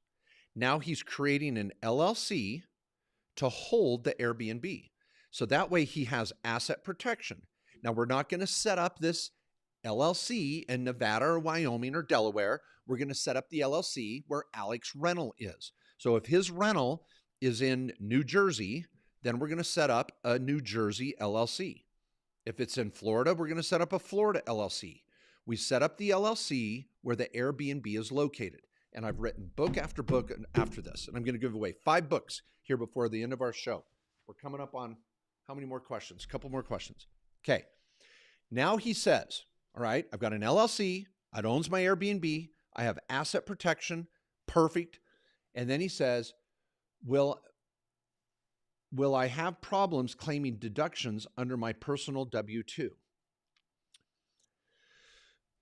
Now he's creating an LLC to hold the Airbnb. So that way he has asset protection. Now we're not going to set up this LLC in Nevada or Wyoming or Delaware. We're going to set up the LLC where Alec's rental is. So if his rental is in New Jersey, then we're going to set up a New Jersey LLC. If it's in Florida, we're going to set up a Florida LLC. We set up the LLC where the Airbnb is located. And I've written book after book after this. And I'm going to give away 5 books here before the end of our show. We're coming up on how many more questions? A couple more questions. Okay. Now he says, all right, I've got an LLC. It owns my Airbnb. I have asset protection. Perfect. And then he says, will I have problems claiming deductions under my personal W-2?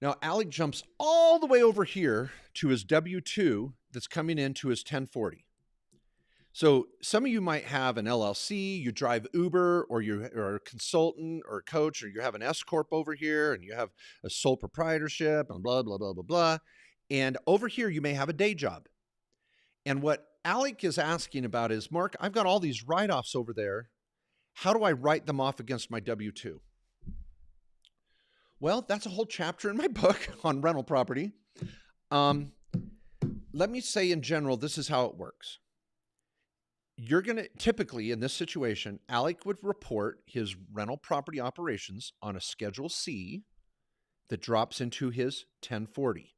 Now, Alec jumps all the way over here to his W-2 that's coming into his 1040. So some of you might have an LLC, you drive Uber, or you're a consultant or a coach, or you have an S-Corp over here, and you have a sole proprietorship, and blah, blah, blah, blah, blah. And over here, you may have a day job. And what Alec is asking about is, Mark, I've got all these write-offs over there. How do I write them off against my W-2? Well, that's a whole chapter in my book on rental property. Let me say in general, this is how it works. You're going to, typically in this situation, Alec would report his rental property operations on a Schedule C that drops into his 1040.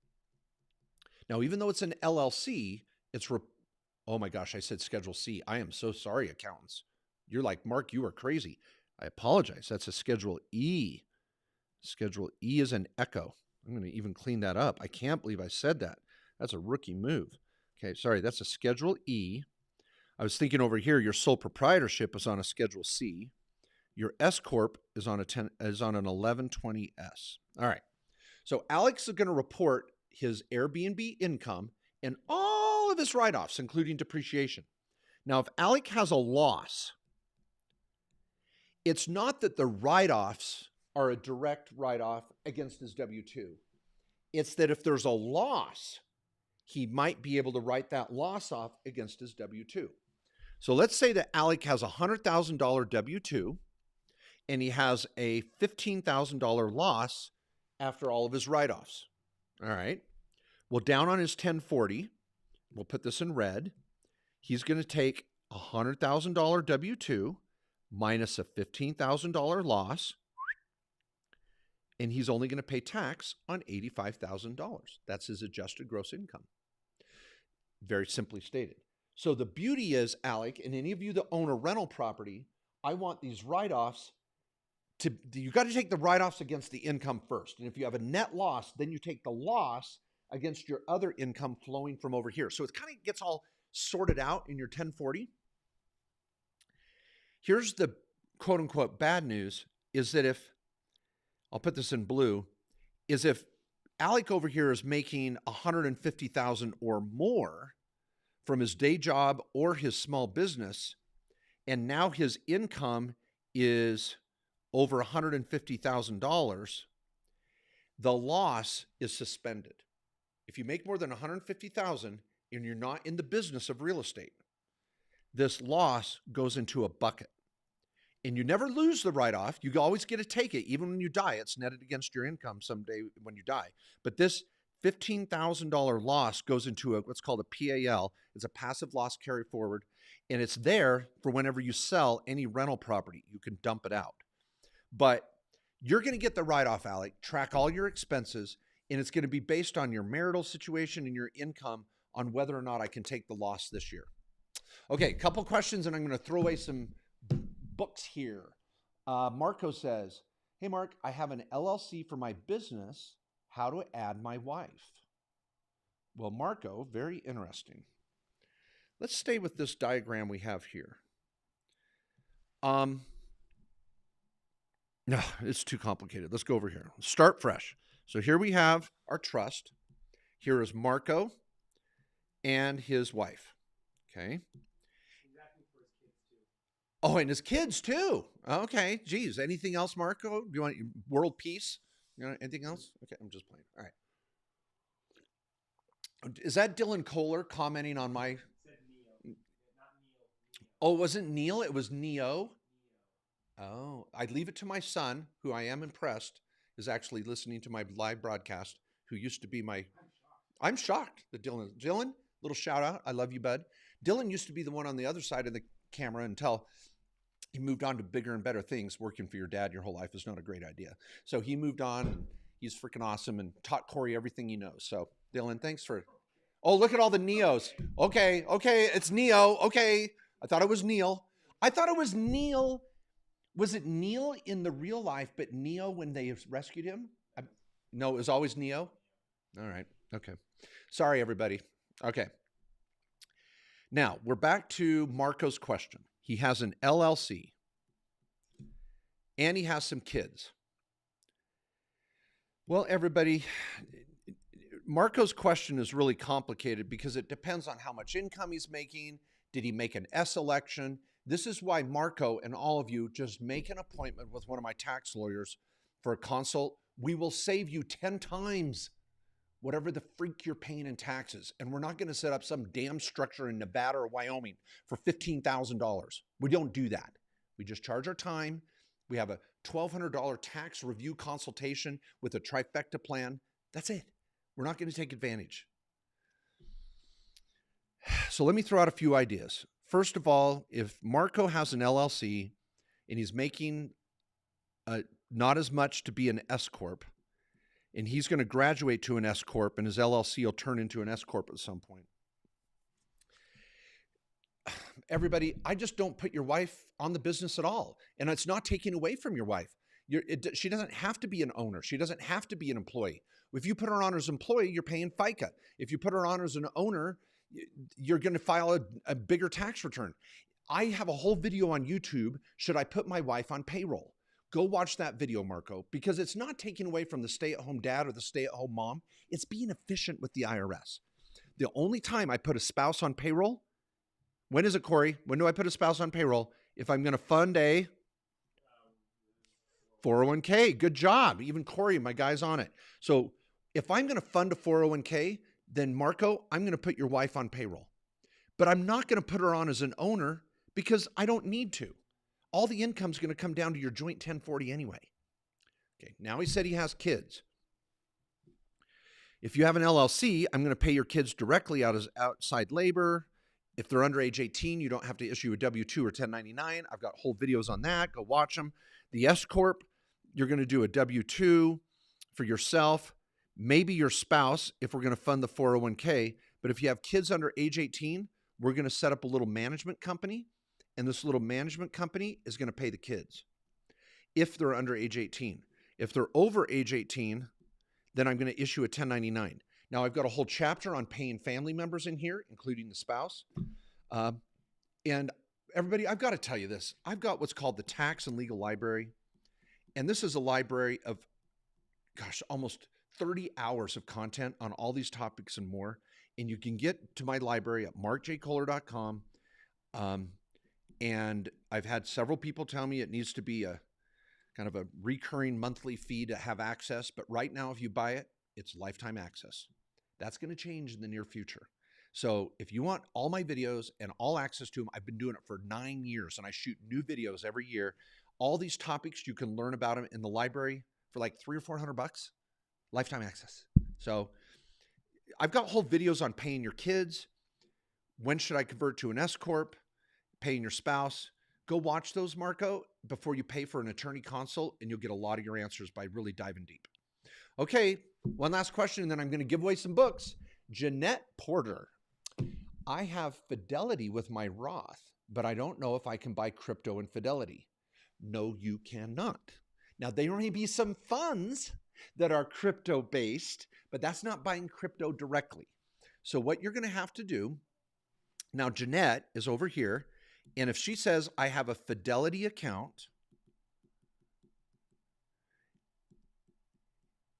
Now, even though it's an LLC, oh my gosh, I said Schedule C. I am so sorry, accountants. You're like, Mark, you are crazy. I apologize. That's a Schedule E. Schedule E is an echo. I'm going to even clean that up. I can't believe I said that. That's a rookie move. Okay, sorry, that's a Schedule E. I was thinking over here, your sole proprietorship is on a Schedule C. Your S-Corp is on an 1120S. All right. So Alex is going to report his Airbnb income and all of his write-offs, including depreciation. Now, if Alec has a loss, it's not that the write-offs are a direct write-off against his W-2. It's that if there's a loss, he might be able to write that loss off against his W-2. So let's say that Alec has a $100,000 W-2 and he has a $15,000 loss after all of his write-offs. All right. Well, down on his 1040, we'll put this in red. He's going to take $100,000 W-2 minus a $15,000 loss, and he's only going to pay tax on $85,000. That's his adjusted gross income. Very simply stated. So the beauty is, Alec, and any of you that own a rental property, I want these write-offs you got to take the write-offs against the income first. And if you have a net loss, then you take the loss against your other income flowing from over here. So it kind of gets all sorted out in your 1040. Here's the quote unquote bad news is that if, I'll put this in blue, is if Alec over here is making $150,000 or more from his day job or his small business, and now his income is over $150,000, the loss is suspended. If you make more than $150,000 and you're not in the business of real estate, this loss goes into a bucket. And you never lose the write-off. You always get to take it. Even when you die, it's netted against your income someday when you die. But this $15,000 loss goes into what's called a PAL. It's a passive loss carry forward. And it's there for whenever you sell any rental property. You can dump it out. But you're going to get the write-off, Alec, track all your expenses, and it's going to be based on your marital situation and your income on whether or not I can take the loss this year. Okay, a couple questions, and I'm going to throw away some books here. Marco says, hey, Mark, I have an LLC for my business. How do I add my wife? Well, Marco, very interesting. Let's stay with this diagram we have here. No, it's too complicated. Let's go over here. Start fresh. So here we have our trust. Here is Marco and his wife. Okay. Oh, and his kids too. Okay. Geez. Anything else, Marco? Do you want world peace? You want anything else? Okay. I'm just playing. All right. Is that Dylan Kohler commenting on my? Oh, it wasn't Neil. It was Neo. Oh, I'd leave it to my son, who I am impressed, is actually listening to my live broadcast, who used to be my, I'm shocked that Dylan, little shout out. I love you, bud. Dylan used to be the one on the other side of the camera until he moved on to bigger and better things. Working for your dad your whole life is not a great idea. So he moved on. He's freaking awesome and taught Corey everything he knows. So Dylan, thanks for, oh, look at all the Neos. Okay. It's Neo. Okay. I thought it was Neil. Was it Neil in the real life, but Neo when they rescued him? No, it was always Neo? All right. Okay. Sorry, everybody. Okay. Now, we're back to Marco's question. He has an LLC, and he has some kids. Well, everybody, Marco's question is really complicated because it depends on how much income he's making. Did he make an S election? This is why Marco and all of you just make an appointment with one of my tax lawyers for a consult. We will save you 10 times whatever the freak you're paying in taxes. And we're not going to set up some damn structure in Nevada or Wyoming for $15,000. We don't do that. We just charge our time. We have a $1,200 tax review consultation with a trifecta plan. That's it. We're not going to take advantage. So let me throw out a few ideas. First of all, if Marco has an LLC and he's making not as much to be an S Corp, and he's going to graduate to an S Corp, and his LLC will turn into an S Corp at some point. Everybody, I just don't put your wife on the business at all. And it's not taking away from your wife. She doesn't have to be an owner. She doesn't have to be an employee. If you put her on as an employee, you're paying FICA. If you put her on as an owner, you're going to file a bigger tax return. I have a whole video on YouTube. Should I put my wife on payroll? Go watch that video, Marco, because it's not taking away from the stay-at-home dad or the stay-at-home mom. It's being efficient with the IRS. The only time I put a spouse on payroll, when is it, Corey? When do I put a spouse on payroll? If I'm going to fund a 401k. Good job. Even Corey, my guy's on it. So if I'm going to fund a 401k, then Marco, I'm going to put your wife on payroll. But I'm not going to put her on as an owner because I don't need to. All the income is going to come down to your joint 1040 anyway. Okay, now he said he has kids. If you have an LLC, I'm going to pay your kids directly out as outside labor. If they're under age 18, you don't have to issue a W-2 or 1099. I've got whole videos on that. Go watch them. The S Corp, you're going to do a W-2 for yourself, maybe your spouse if we're going to fund the 401k. But if you have kids under age 18, we're going to set up a little management company, and this little management company is going to pay the kids if they're under age 18. If they're over age 18, then I'm going to issue a 1099. Now, I've got a whole chapter on paying family members in here, including the spouse. And everybody, I've got to tell you this. I've got what's called the Tax and Legal Library. And this is a library of, gosh, almost 30 hours of content on all these topics and more. And you can get to my library at markjkohler.com. And I've had several people tell me it needs to be a kind of a recurring monthly fee to have access. But right now, if you buy it, it's lifetime access. That's going to change in the near future. So if you want all my videos and all access to them, I've been doing it for 9 years and I shoot new videos every year. All these topics, you can learn about them in the library for like $300 or $400, lifetime access. So I've got whole videos on paying your kids. When should I convert to an S Corp? Paying your spouse. Go watch those, Marco, before you pay for an attorney consult, and you'll get a lot of your answers by really diving deep. Okay, one last question, and then I'm going to give away some books. Jeanette Porter. I have Fidelity with my Roth, but I don't know if I can buy crypto in Fidelity. No, you cannot. Now, there may be some funds that are crypto-based, but that's not buying crypto directly. So what you're going to have to do, now Jeanette is over here, and if she says, I have a Fidelity account,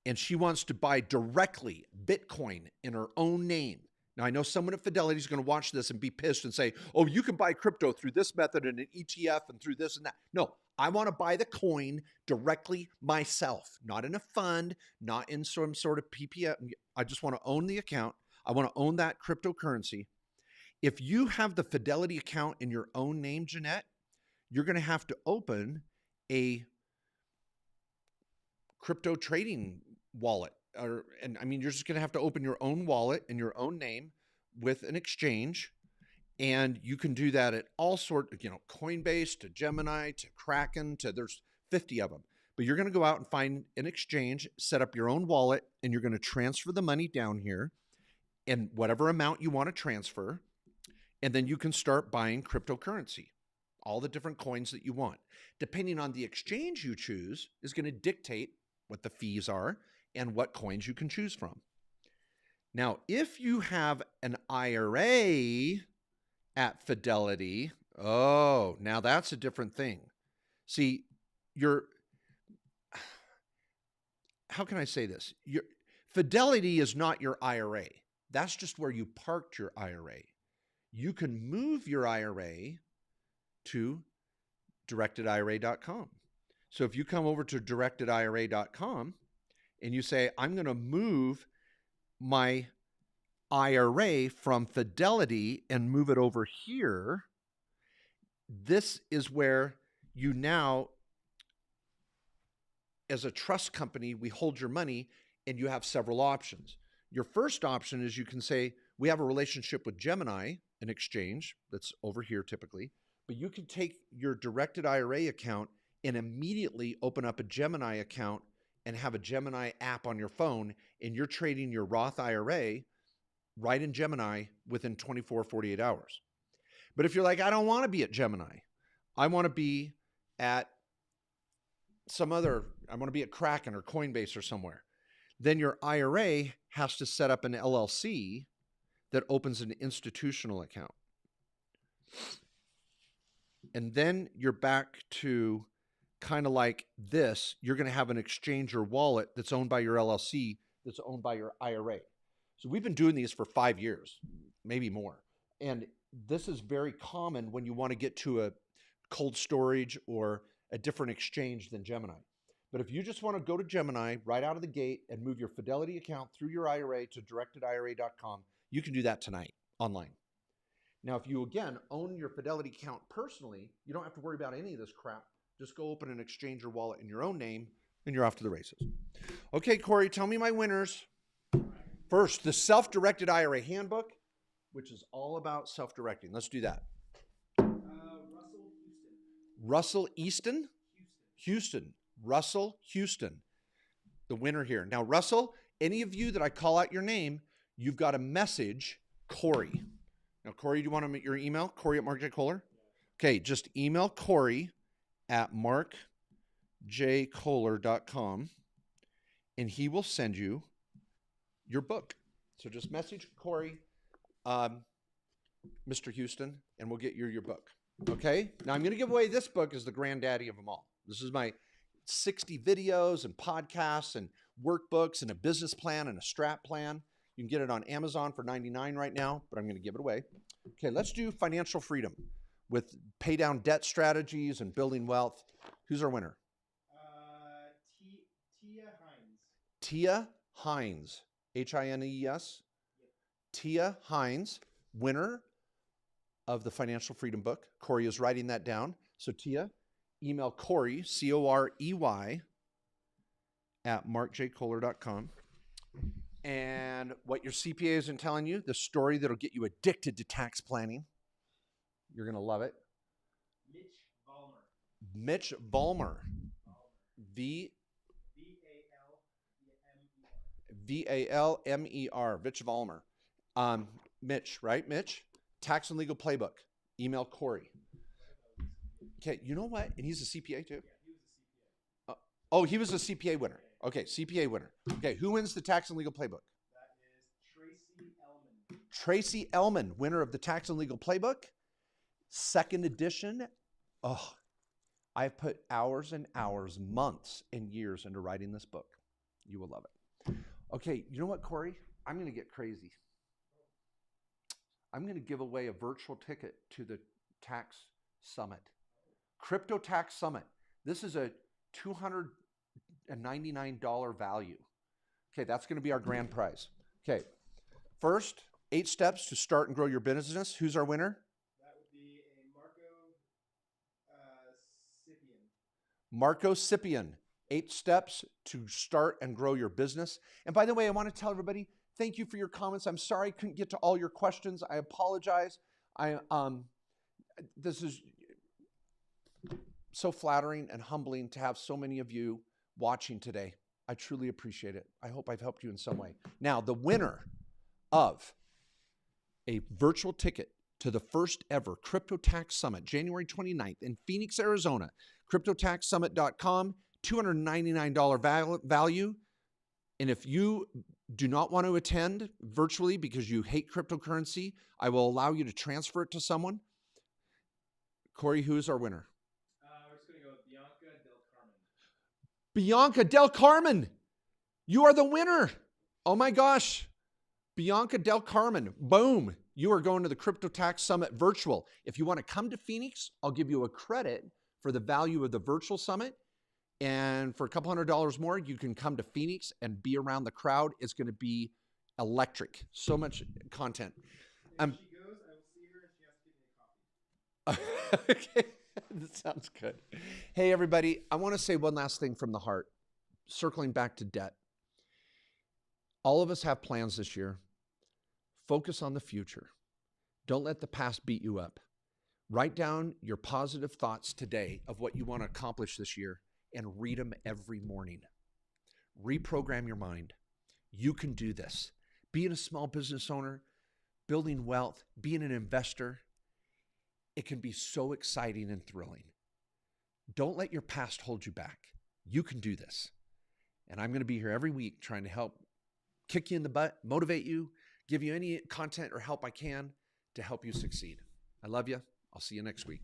and she wants to buy directly Bitcoin in her own name. Now, I know someone at Fidelity is going to watch this and be pissed and say, oh, you can buy crypto through this method and an ETF and through this and that. No, I want to buy the coin directly myself, not in a fund, not in some sort of PPM. I just want to own the account. I want to own that cryptocurrency. If you have the Fidelity account in your own name, Jeanette, you're going to have to open a crypto trading wallet. You're just going to have to open your own wallet in your own name with an exchange. And you can do that at all sorts, Coinbase to Gemini to Kraken there's 50 of them. But you're going to go out and find an exchange, set up your own wallet, and you're going to transfer the money down here and whatever amount you want to transfer. And then you can start buying cryptocurrency, all the different coins that you want. Depending on the exchange you choose is going to dictate what the fees are and what coins you can choose from. Now, if you have an IRA at Fidelity, oh, now that's a different thing. See, how can I say this? Fidelity is not your IRA. That's just where you parked your IRA. You can move your IRA to directedira.com. So if you come over to directedira.com and you say, I'm going to move my IRA from Fidelity and move it over here, this is where you now, as a trust company, we hold your money and you have several options. Your first option is you can say, we have a relationship with Gemini, an exchange that's over here typically, but you can take your directed IRA account and immediately open up a Gemini account and have a Gemini app on your phone, and you're trading your Roth IRA right in Gemini within 24, 48 hours. But if you're like, I don't want to be at Gemini, I want to be at I want to be at Kraken or Coinbase or somewhere, then your IRA has to set up an LLC that opens an institutional account. And then you're back to kind of like this. You're going to have an exchange or wallet that's owned by your LLC, that's owned by your IRA. So we've been doing these for 5 years, maybe more. And this is very common when you want to get to a cold storage or a different exchange than Gemini. But if you just want to go to Gemini right out of the gate and move your Fidelity account through your IRA to directedira.com, you can do that tonight online. Now, if you, again, own your Fidelity account personally, you don't have to worry about any of this crap. Just go open an exchange or wallet in your own name, and you're off to the races. Okay, Corey, tell me my winners. First, the Self-Directed IRA Handbook. which is all about self-directing. Let's do that. Russell Houston. Russell Houston. Russell Houston, the winner here. Now, Russell, any of you that I call out your name, you've got to message Corey. Now, Corey, do you want your email? Corey at Mark J. Kohler? Okay, just email Corey at markjkohler.com, and he will send you your book. So just message Corey, Mr. Houston, and we'll get you your book. Okay? Now, I'm going to give away this book as the granddaddy of them all. This is my 60 videos and podcasts and workbooks and a business plan and a strat plan. You can get it on Amazon for $99 right now, but I'm going to give it away. Okay, let's do financial freedom with pay down debt strategies and building wealth. Who's our winner? Tia Hines. Tia Hines, Hines. Yep. Tia Hines, winner of the Financial Freedom book. Corey is writing that down. So Tia, email Corey, Corey, at markjkohler.com. And what your CPA isn't telling you, the story that'll get you addicted to tax planning. You're going to love it. Mitch Vollmer. Mitch Vollmer. V-A-L-M-E-R. Mitch Vollmer. Mitch, right? Mitch? Tax and Legal Playbook. Email Corey. Okay, you know what? And he's a CPA too? Yeah, he was a CPA. Oh, he was a CPA winner. Okay, CPA winner. Okay, who wins the Tax and Legal Playbook? That is Tracy Ellman. Tracy Ellman, winner of the Tax and Legal Playbook. Second edition. Oh, I've put hours and hours, months and years into writing this book. You will love it. Okay, you know what, Corey? I'm going to get crazy. I'm going to give away a virtual ticket to the tax summit. Crypto Tax Summit. This is a $299 value. Okay, that's going to be our grand prize. Okay, first, 8 steps to start and grow your business. Who's our winner? That would be a Marco Scipion. 8 steps to start and grow your business. And by the way, I want to tell everybody, thank you for your comments. I'm sorry I couldn't get to all your questions. I apologize. This is so flattering and humbling to have so many of you watching today. I truly appreciate it. I hope I've helped you in some way. Now, the winner of a virtual ticket to the first ever Crypto Tax Summit, January 29th in Phoenix, Arizona, cryptotaxsummit.com, $299 value. And if you do not want to attend virtually because you hate cryptocurrency, I will allow you to transfer it to someone. Corey, who is our winner? We're just going to go with Bianca Del Carmen. Bianca Del Carmen, you are the winner. Oh my gosh. Bianca Del Carmen, boom. You are going to the Crypto Tax Summit virtual. If you want to come to Phoenix, I'll give you a credit for the value of the virtual summit. And for a couple $100 more, you can come to Phoenix and be around the crowd. It's going to be electric. So much content. If she goes, I will see her and she has to give me a coffee. Okay, that sounds good. Hey, everybody, I want to say one last thing from the heart, circling back to debt. All of us have plans this year. Focus on the future. Don't let the past beat you up. Write down your positive thoughts today of what you want to accomplish this year and read them every morning. Reprogram your mind. You can do this. Being a small business owner, building wealth, being an investor, it can be so exciting and thrilling. Don't let your past hold you back. You can do this. And I'm going to be here every week trying to help kick you in the butt, motivate you, give you any content or help I can to help you succeed. I love you. I'll see you next week.